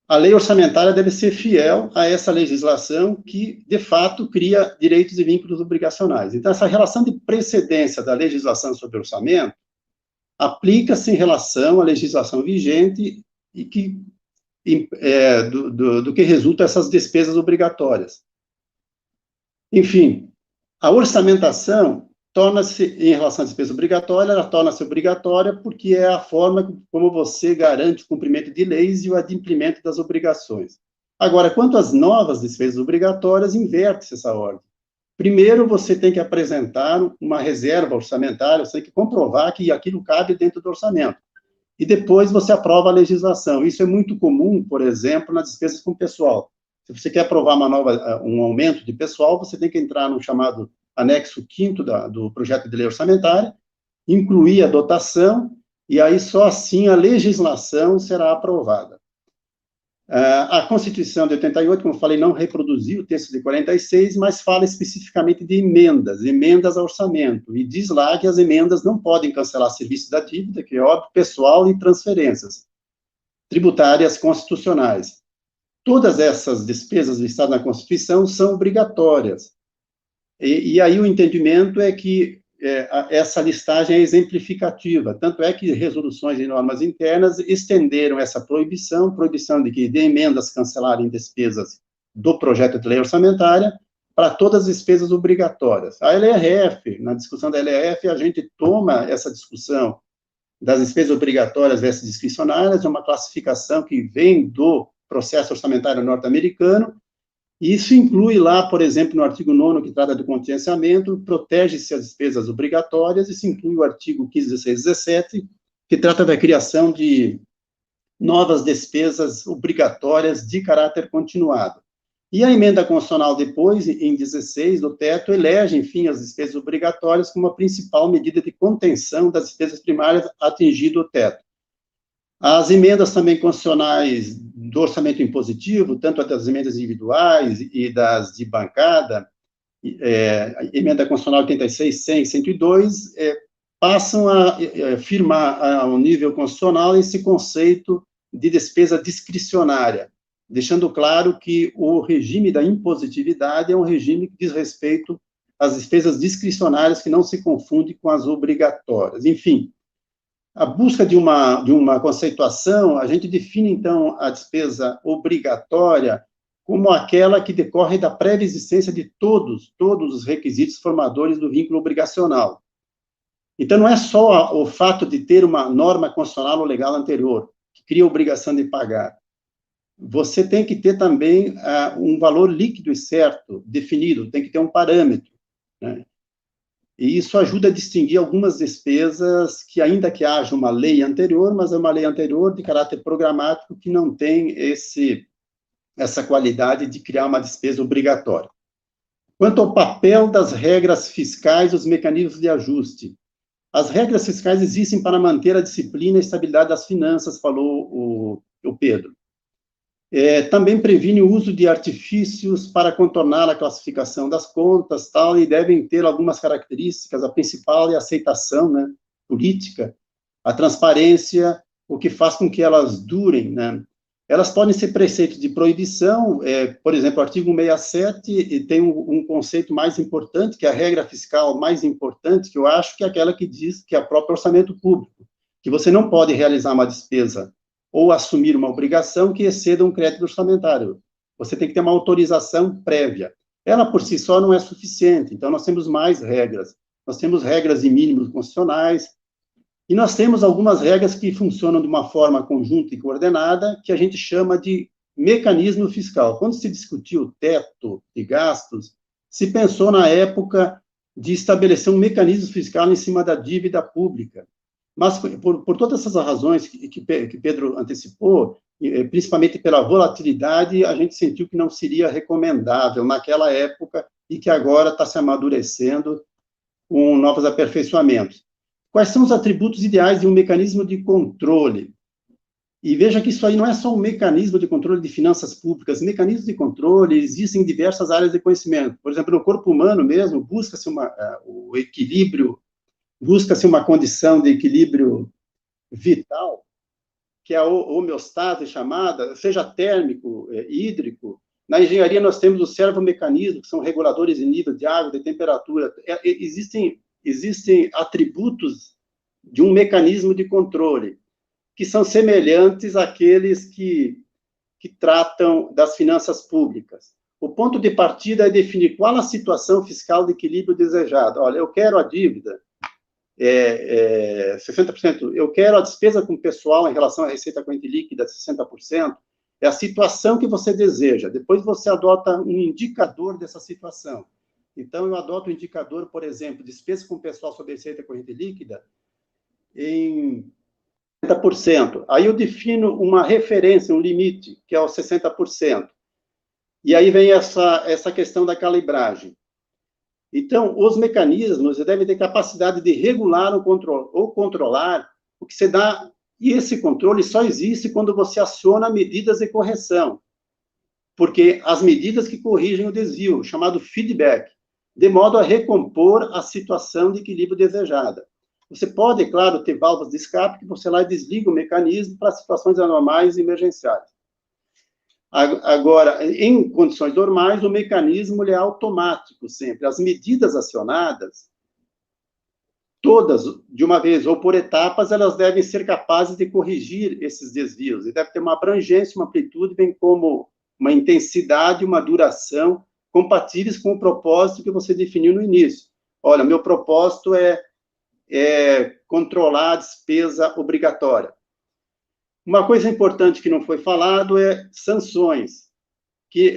E: a lei orçamentária deve ser fiel a essa legislação que, de fato, cria direitos e vínculos obrigacionais. Então, essa relação de precedência da legislação sobre orçamento aplica-se em relação à legislação vigente e do que resulta essas despesas obrigatórias. Enfim, a orçamentação torna-se, em relação à despesa obrigatória, ela torna-se obrigatória porque é a forma como você garante o cumprimento de leis e o adimplemento das obrigações. Agora, quanto às novas despesas obrigatórias, inverte-se essa ordem. Primeiro, você tem que apresentar uma reserva orçamentária, você tem que comprovar que aquilo cabe dentro do orçamento. E depois você aprova a legislação. Isso é muito comum, por exemplo, nas despesas com pessoal. Se você quer aprovar um aumento de pessoal, você tem que entrar no chamado anexo 5º do projeto de lei orçamentária, incluir a dotação, e aí só assim a legislação será aprovada. A Constituição de 88, como eu falei, não reproduziu o texto de 46, mas fala especificamente de emendas ao orçamento, e diz lá que as emendas não podem cancelar serviço da dívida, que é óbvio, pessoal e transferências tributárias constitucionais. Todas essas despesas listadas na Constituição são obrigatórias. E aí o entendimento é que essa listagem é exemplificativa, tanto é que resoluções e normas internas estenderam essa proibição de emendas cancelarem despesas do projeto de lei orçamentária para todas as despesas obrigatórias. A LRF, na discussão da LRF, a gente toma essa discussão das despesas obrigatórias versus discricionárias, é uma classificação que vem do processo orçamentário norte-americano. E isso inclui lá, por exemplo, no artigo 9º, que trata do contingenciamento, protege-se as despesas obrigatórias, e se inclui o artigo 15, 16 e 17, que trata da criação de novas despesas obrigatórias de caráter continuado. E a emenda constitucional depois, em 16, do teto, elege, enfim, as despesas obrigatórias como a principal medida de contenção das despesas primárias atingido o teto. As emendas também constitucionais do orçamento impositivo, tanto as das emendas individuais e das de bancada, emenda constitucional 86, 100 e 102, passam a firmar ao nível constitucional esse conceito de despesa discricionária, deixando claro que o regime da impositividade é um regime que diz respeito às despesas discricionárias, que não se confunde com as obrigatórias. Enfim, a busca de uma conceituação, a gente define, então, a despesa obrigatória como aquela que decorre da prévia existência de todos os requisitos formadores do vínculo obrigacional. Então, não é só o fato de ter uma norma constitucional ou legal anterior, que cria a obrigação de pagar. Você tem que ter também um valor líquido e certo, definido, tem que ter um parâmetro, né? E isso ajuda a distinguir algumas despesas que, ainda que haja uma lei anterior, mas é uma lei anterior de caráter programático que não tem essa qualidade de criar uma despesa obrigatória. Quanto ao papel das regras fiscais e os mecanismos de ajuste, as regras fiscais existem para manter a disciplina e a estabilidade das finanças, falou o Pedro. Também previne o uso de artifícios para contornar a classificação das contas, tal, e devem ter algumas características. A principal é a aceitação, né, política, a transparência, o que faz com que elas durem, né. Elas podem ser preceitos de proibição, por exemplo, o artigo 67 tem um conceito mais importante, que é a regra fiscal mais importante, que eu acho que é aquela que diz que é o próprio orçamento público, que você não pode realizar uma despesa ou assumir uma obrigação que exceda um crédito orçamentário. Você tem que ter uma autorização prévia. Ela, por si só, não é suficiente, então nós temos mais regras. Nós temos regras de mínimos constitucionais, e nós temos algumas regras que funcionam de uma forma conjunta e coordenada, que a gente chama de mecanismo fiscal. Quando se discutiu o teto de gastos, se pensou na época de estabelecer um mecanismo fiscal em cima da dívida pública. Mas, por todas essas razões que Pedro antecipou, principalmente pela volatilidade, a gente sentiu que não seria recomendável naquela época e que agora está se amadurecendo com novos aperfeiçoamentos. Quais são os atributos ideais de um mecanismo de controle? E veja que isso aí não é só um mecanismo de controle de finanças públicas. Mecanismos de controle existem em diversas áreas de conhecimento. Por exemplo, no corpo humano mesmo, busca-se o equilíbrio, busca-se uma condição de equilíbrio vital, que é a homeostase chamada, seja térmico, hídrico. Na engenharia, nós temos os servomecanismos, que são reguladores de nível de água, de temperatura. Existem atributos de um mecanismo de controle, que são semelhantes àqueles que tratam das finanças públicas. O ponto de partida é definir qual a situação fiscal de equilíbrio desejada. Olha, eu quero a dívida 60%, eu quero a despesa com pessoal em relação à receita corrente líquida 60%, é a situação que você deseja. Depois você adota um indicador dessa situação. Então, eu adoto o indicador, por exemplo, despesa com pessoal sob receita corrente líquida em 60%. Aí eu defino uma referência, um limite, que é os 60%. E aí vem essa questão da calibragem. Então, os mecanismos devem ter capacidade de regular ou controlar o que se dá, e esse controle só existe quando você aciona medidas de correção, porque as medidas que corrigem o desvio, chamado feedback, de modo a recompor a situação de equilíbrio desejada. Você pode, claro, ter válvulas de escape que você lá desliga o mecanismo para situações anormais e emergenciais. Agora, em condições normais, o mecanismo é automático sempre. As medidas acionadas, todas de uma vez ou por etapas, elas devem ser capazes de corrigir esses desvios. E deve ter uma abrangência, uma amplitude, bem como uma intensidade, uma duração compatíveis com o propósito que você definiu no início. Olha, meu propósito é controlar a despesa obrigatória. Uma coisa importante que não foi falado é sanções, que,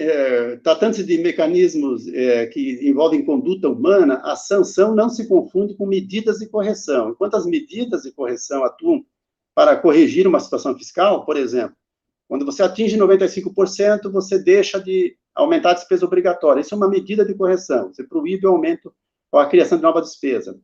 E: tratando-se de mecanismos que envolvem conduta humana, a sanção não se confunde com medidas de correção. Enquanto as medidas de correção atuam para corrigir uma situação fiscal, por exemplo, quando você atinge 95%, você deixa de aumentar a despesa obrigatória. Isso é uma medida de correção. Você proíbe o aumento ou a criação de nova despesa.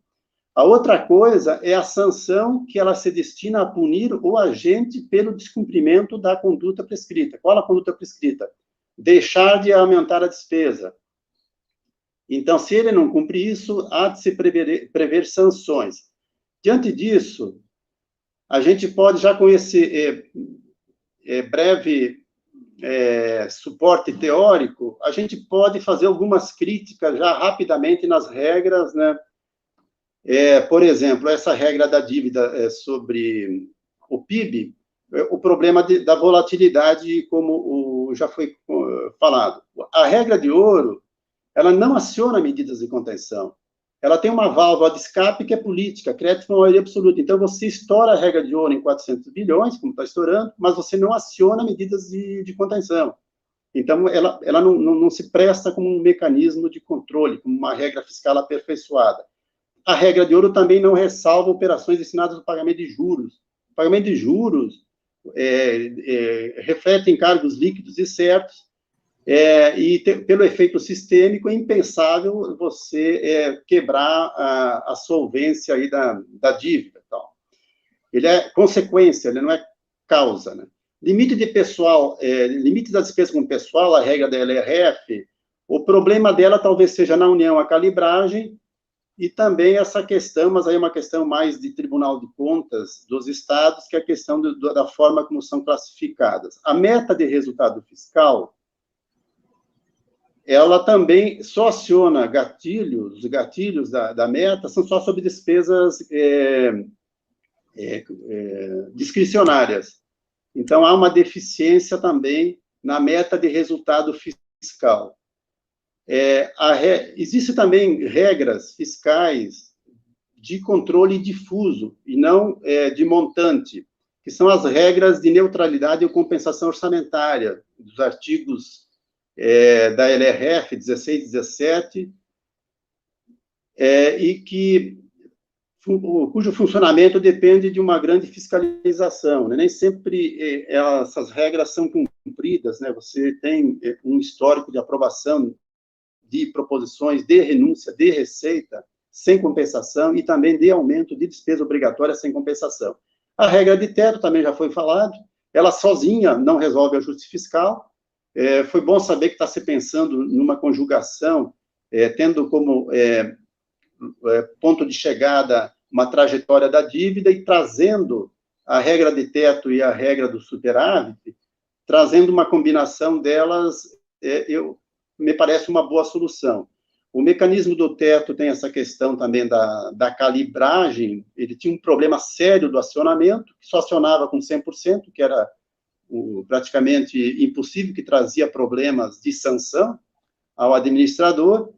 E: A outra coisa é a sanção que ela se destina a punir o agente pelo descumprimento da conduta prescrita. Qual a conduta prescrita? Deixar de aumentar a despesa. Então, se ele não cumprir isso, há de se prever sanções. Diante disso, a gente pode já conhecer breve suporte teórico, a gente pode fazer algumas críticas já rapidamente nas regras, né? Por exemplo, essa regra da dívida sobre o PIB, o problema da volatilidade, como já foi falado. A regra de ouro, ela não aciona medidas de contenção. Ela tem uma válvula de escape que é política, crédito com maioria absoluta. Então, você estoura a regra de ouro em 400 bilhões, como está estourando, mas você não aciona medidas de contenção. Então, ela não se presta como um mecanismo de controle, como uma regra fiscal aperfeiçoada. A regra de ouro também não ressalva operações destinadas ao pagamento de juros. O pagamento de juros reflete encargos líquidos e certos, e pelo efeito sistêmico é impensável você quebrar a solvência aí da dívida. Então. Ele é consequência, ele não é causa, né? Limite de pessoal, limite das despesas com pessoal, a regra da LRF, o problema dela talvez seja na união a calibragem, e também essa questão, mas aí é uma questão mais de Tribunal de Contas dos estados, que é a questão da forma como são classificadas. A meta de resultado fiscal, ela também só aciona gatilhos, os gatilhos da meta são só sobre despesas discricionárias. Então, há uma deficiência também na meta de resultado fiscal. Existem também regras fiscais de controle difuso e não de montante, que são as regras de neutralidade e compensação orçamentária, dos artigos da LRF 16 e 17, cujo funcionamento depende de uma grande fiscalização, né? Nem sempre essas regras são cumpridas, né? Você tem um histórico de aprovação de proposições de renúncia de receita sem compensação e também de aumento de despesa obrigatória sem compensação. A regra de teto também já foi falado, ela sozinha não resolve o ajuste fiscal. Foi bom saber que está se pensando numa conjugação, tendo como ponto de chegada uma trajetória da dívida e trazendo a regra de teto e a regra do superávit, trazendo uma combinação delas, me parece uma boa solução. O mecanismo do teto tem essa questão também da calibragem, ele tinha um problema sério do acionamento, que só acionava com 100%, que era praticamente impossível, que trazia problemas de sanção ao administrador,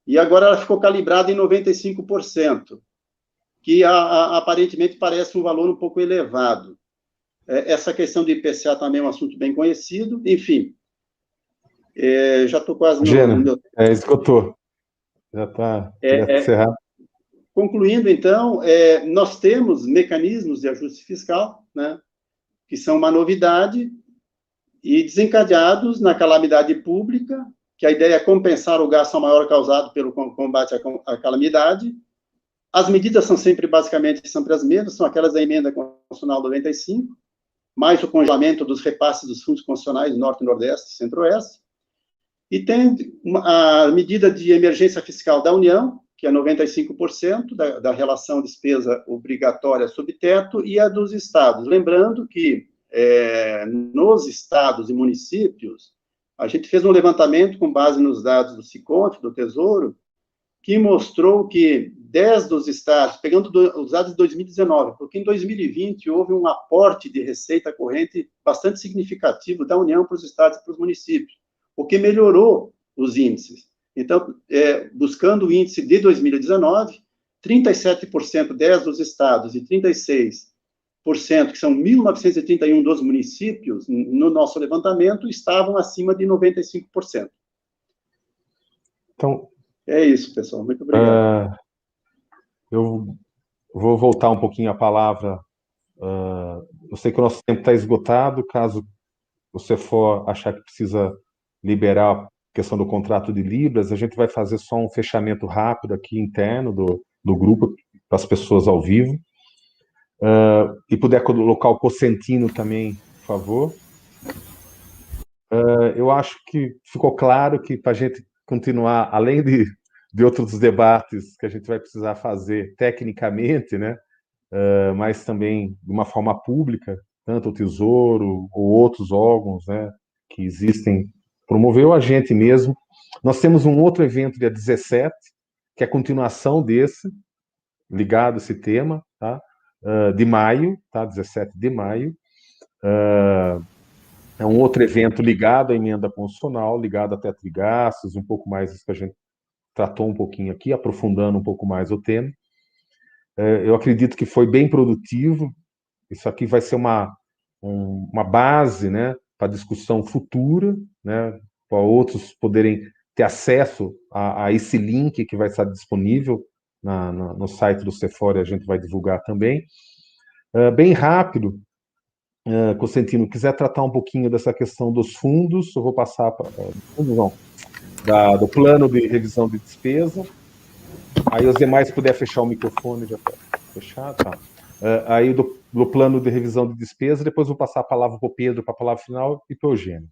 E: e agora ela ficou calibrada em 95%, que aparentemente parece um valor um pouco elevado. Essa questão do IPCA também é um assunto bem conhecido. Enfim, já estou quase no meu...
A: Esgotou. Já está. Encerrar.
E: Concluindo, então, nós temos mecanismos de ajuste fiscal, né, que são uma novidade, e desencadeados na calamidade pública, que a ideia é compensar o gasto maior causado pelo combate à calamidade. As medidas são basicamente as mesmas, são aquelas da emenda constitucional 95, mais o congelamento dos repasses dos fundos constitucionais Norte, Nordeste e Centro-Oeste. E tem a medida de emergência fiscal da União, que é 95% da relação despesa obrigatória sob teto, e a dos estados. Lembrando que, nos estados e municípios, a gente fez um levantamento com base nos dados do SICONF, do Tesouro, que mostrou que 10 dos estados, pegando os dados de 2019, porque em 2020 houve um aporte de receita corrente bastante significativo da União para os estados e para os municípios, o que melhorou os índices. Então, buscando o índice de 2019, 37% 10 dos estados e 36%, que são 1.931 dos municípios, no nosso levantamento, estavam acima de 95%.
A: Então,
E: é isso, pessoal. Muito obrigado.
A: Eu vou voltar um pouquinho a palavra. Eu sei que o nosso tempo está esgotado. Caso você for achar que precisa liberar a questão do contrato de Libras, a gente vai fazer só um fechamento rápido aqui interno do grupo, para as pessoas ao vivo. E puder colocar o Cosentino também, por favor. Eu acho que ficou claro que, para a gente continuar, além de outros debates que a gente vai precisar fazer tecnicamente, né, mas também de uma forma pública, tanto o Tesouro ou outros órgãos, né, que existem, promoveu a gente mesmo. Nós temos um outro evento dia 17, que é a continuação desse, ligado a esse tema, tá? De maio, tá? 17 de maio. É um outro evento ligado à emenda constitucional, ligado a teto de gastos, um pouco mais isso que a gente tratou um pouquinho aqui, aprofundando um pouco mais o tema. Eu acredito que foi bem produtivo. Isso aqui vai ser uma base, né, para discussão futura, né, para outros poderem ter acesso a esse link que vai estar disponível no site do Cefore, a gente vai divulgar também. Bem rápido, Cosentino, quiser tratar um pouquinho dessa questão dos fundos, eu vou passar para do plano de revisão de despesa. Aí os demais puder fechar o microfone, já está fechado, tá. Aí do plano de revisão de despesa, depois vou passar a palavra para o Pedro, para a palavra final, e para o Eugênio.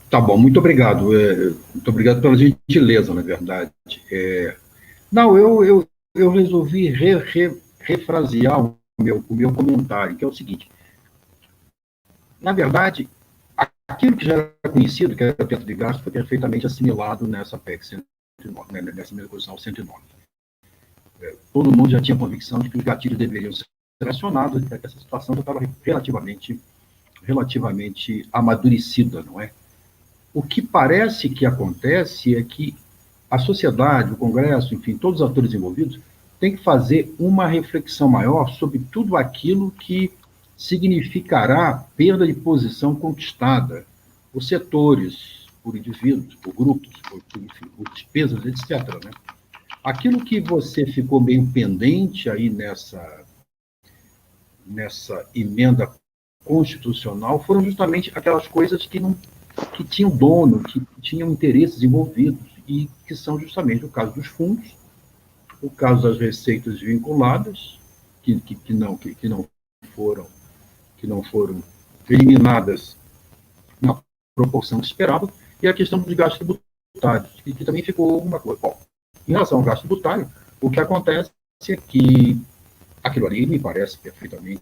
C: Tá bom, muito obrigado. Muito obrigado pela gentileza, na verdade. Não, eu resolvi refrasear o meu comentário, que é o seguinte. Na verdade, aquilo que já era conhecido, que era o teto de gasto, foi perfeitamente assimilado nessa PEC 109, né, nessa emenda constitucional 109. Todo mundo já tinha convicção de que os gatilhos deveriam ser acionados, e que essa situação já estava relativamente amadurecida, não é? O que parece que acontece é que a sociedade, o Congresso, enfim, todos os atores envolvidos, têm que fazer uma reflexão maior sobre tudo aquilo que significará perda de posição conquistada por setores, por indivíduos, por grupos, por despesas, etc., né? Aquilo que você ficou meio pendente aí nessa emenda constitucional foram justamente aquelas coisas que tinham dono, que tinham interesses envolvidos, e que são justamente o caso dos fundos, o caso das receitas vinculadas, que não foram eliminadas na proporção esperada, e a questão dos gastos tributários, que também ficou alguma coisa. Bom, em relação ao gasto tributário, o que acontece é que aquilo ali me parece perfeitamente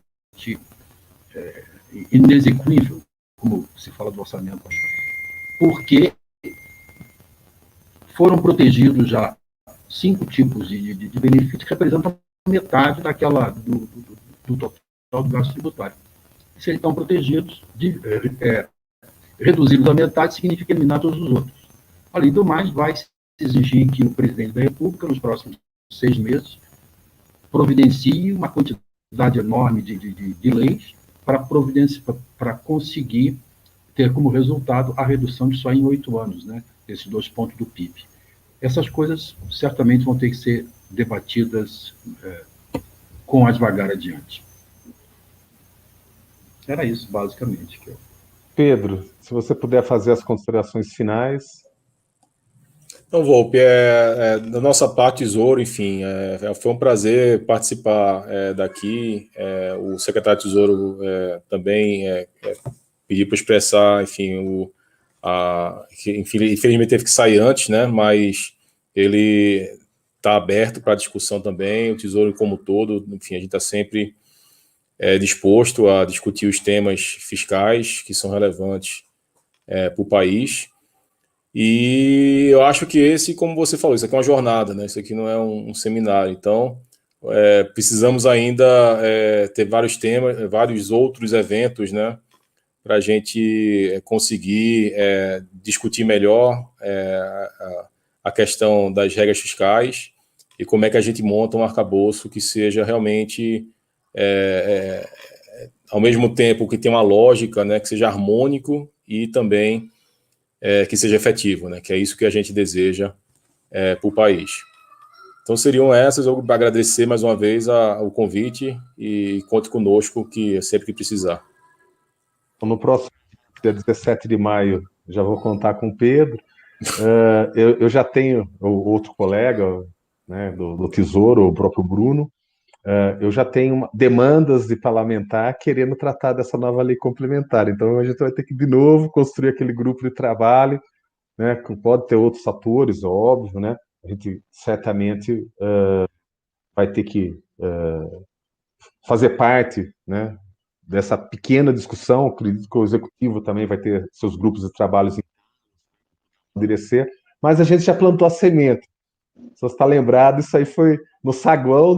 C: inexequível, como se fala do orçamento, porque foram protegidos já 5 tipos de benefícios que representam metade do total do gasto tributário. Se eles estão protegidos, reduzi-los a metade significa eliminar todos os outros. Além do mais, vai se exigir que o presidente da República, nos próximos 6 meses, providencie uma quantidade enorme de leis para conseguir ter como resultado a redução disso aí em 8 anos, né? Esses 2 pontos do PIB. Essas coisas certamente vão ter que ser debatidas com as vagar adiante. Era isso, basicamente.
A: Pedro, se você puder fazer as considerações finais.
D: Então, Volpe, da nossa parte, Tesouro, enfim, foi um prazer participar daqui. O secretário de Tesouro também pediu para expressar, enfim, que infelizmente teve que sair antes, né? Mas ele está aberto para discussão também, o Tesouro como um todo, enfim, a gente está sempre disposto a discutir os temas fiscais que são relevantes para o país. E eu acho que esse, como você falou, isso aqui é uma jornada, né? Isso aqui não é um seminário. Então, precisamos ainda ter vários temas, vários outros eventos, né? Para a gente conseguir discutir melhor a questão das regras fiscais e como é que a gente monta um arcabouço que seja realmente, ao mesmo tempo que tenha uma lógica, né? Que seja harmônico e também que seja efetivo, né? Que é isso que a gente deseja para o país. Então seriam essas, eu agradecer mais uma vez o convite e conte conosco sempre que precisar.
A: No próximo dia 17 de maio, já vou contar com o Pedro. Eu já tenho outro colega, né, do Tesouro, o próprio Bruno. Eu já tenho demandas de parlamentar querendo tratar dessa nova lei complementar. Então a gente vai ter que, de novo, construir aquele grupo de trabalho, né, que pode ter outros fatores, óbvio, né? A gente certamente vai ter que fazer parte, né, dessa pequena discussão. Acredito que o executivo também vai ter seus grupos de trabalhos em endurecer, mas a gente já plantou a semente. Se você está lembrado, isso aí foi no saguão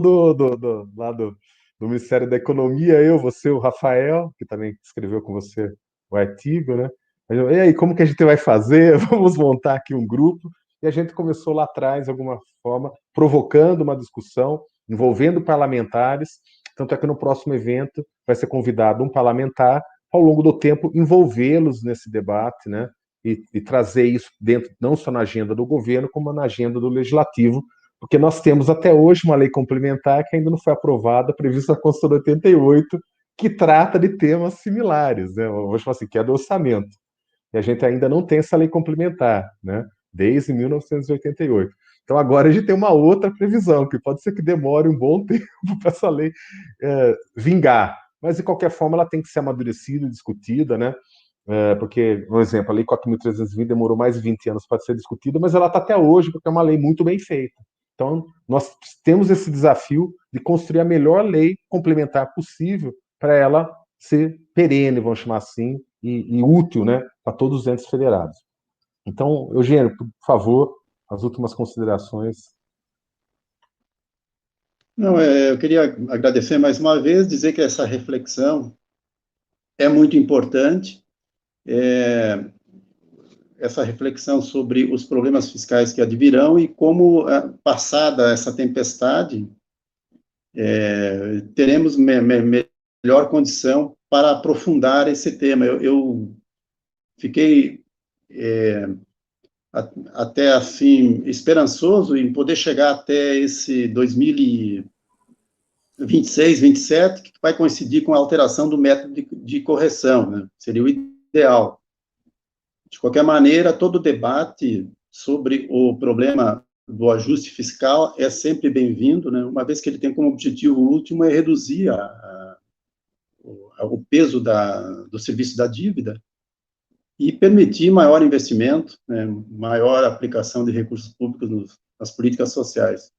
A: lá do Ministério da Economia, você, o Rafael, que também escreveu com você o artigo, né? E aí, como que a gente vai fazer? Vamos montar aqui um grupo. E a gente começou lá atrás, de alguma forma, provocando uma discussão, envolvendo parlamentares. Tanto é que no próximo evento vai ser convidado um parlamentar, ao longo do tempo, envolvê-los nesse debate, né? E trazer isso dentro, não só na agenda do governo, como na agenda do legislativo, porque nós temos até hoje uma lei complementar que ainda não foi aprovada, prevista na Constituição de 88, que trata de temas similares, né? Eu vou chamar assim, que é do orçamento. E a gente ainda não tem essa lei complementar, né? Desde 1988. Então agora a gente tem uma outra previsão, que pode ser que demore um bom tempo para essa lei vingar. Mas, de qualquer forma, ela tem que ser amadurecida, discutida, né? Porque, por exemplo, a Lei 4.320 demorou mais de 20 anos para ser discutida, mas ela está até hoje, porque é uma lei muito bem feita. Então, nós temos esse desafio de construir a melhor lei complementar possível para ela ser perene, vamos chamar assim, e útil, né, para todos os entes federados. Então, Eugênio, por favor, as últimas considerações.
E: Não, eu queria agradecer mais uma vez, dizer que essa reflexão é muito importante, essa reflexão sobre os problemas fiscais que advirão e como, passada essa tempestade, teremos melhor condição para aprofundar esse tema. Eu fiquei até assim esperançoso em poder chegar até esse 2026, 27, que vai coincidir com a alteração do método de correção, né? Seria o ideal. De qualquer maneira, todo debate sobre o problema do ajuste fiscal é sempre bem-vindo, né? Uma vez que ele tem como objetivo último reduzir o peso do serviço da dívida e permitir maior investimento, né? Maior aplicação de recursos públicos nas políticas sociais.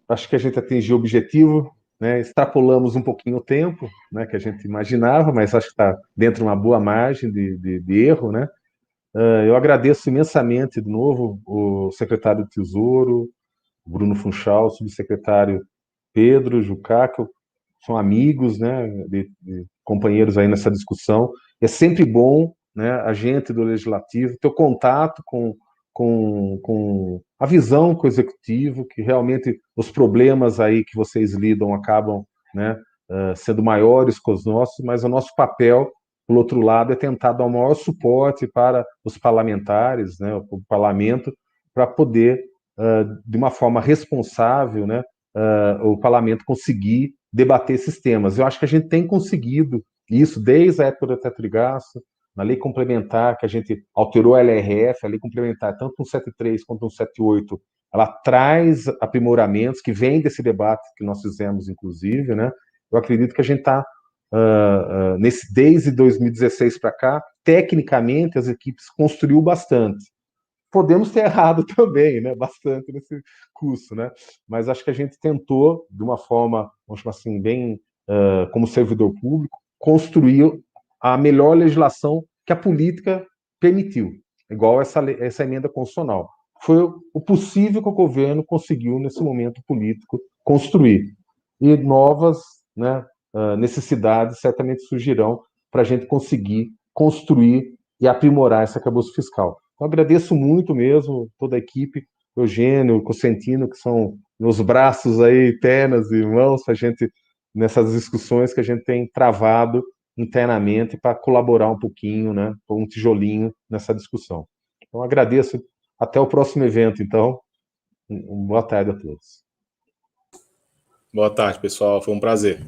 A: Acho que a gente atingiu o objetivo, né? Extrapolamos um pouquinho o tempo, né, que a gente imaginava, mas acho que está dentro de uma boa margem de erro, né? Eu agradeço imensamente, de novo, o secretário do Tesouro, Bruno Funchal, o subsecretário Pedro Jucá, que são amigos, né, de companheiros aí nessa discussão. É sempre bom, né, a gente do Legislativo ter contato com a visão com o executivo, que realmente os problemas aí que vocês lidam acabam, né, sendo maiores que os nossos, mas o nosso papel, por outro lado, é tentar dar o maior suporte para os parlamentares, né, o parlamento, para poder, de uma forma responsável, né, o parlamento conseguir debater esses temas. Eu acho que a gente tem conseguido isso desde a época do teto de gasto, na lei complementar, que a gente alterou a LRF, a lei complementar, tanto no 73 quanto no 78, ela traz aprimoramentos que vêm desse debate que nós fizemos, inclusive, né? Eu acredito que a gente está, desde 2016 para cá, tecnicamente, as equipes construiu bastante. Podemos ter errado também, né? Bastante nesse curso, né? Mas acho que a gente tentou, de uma forma, vamos chamar assim, bem como servidor público, construir a melhor legislação que a política permitiu, igual essa emenda constitucional. Foi o possível que o governo conseguiu, nesse momento político, construir. E novas, né, necessidades certamente surgirão para a gente conseguir construir e aprimorar esse arcabouço fiscal. Então, agradeço muito mesmo toda a equipe, Eugênio, Cosentino, que são meus braços aí, pernas e mãos, para a gente, nessas discussões que a gente tem travado internamente para colaborar um pouquinho, né, com um tijolinho nessa discussão. Então, agradeço. Até o próximo evento, então. Boa tarde a todos.
D: Boa tarde, pessoal. Foi um prazer.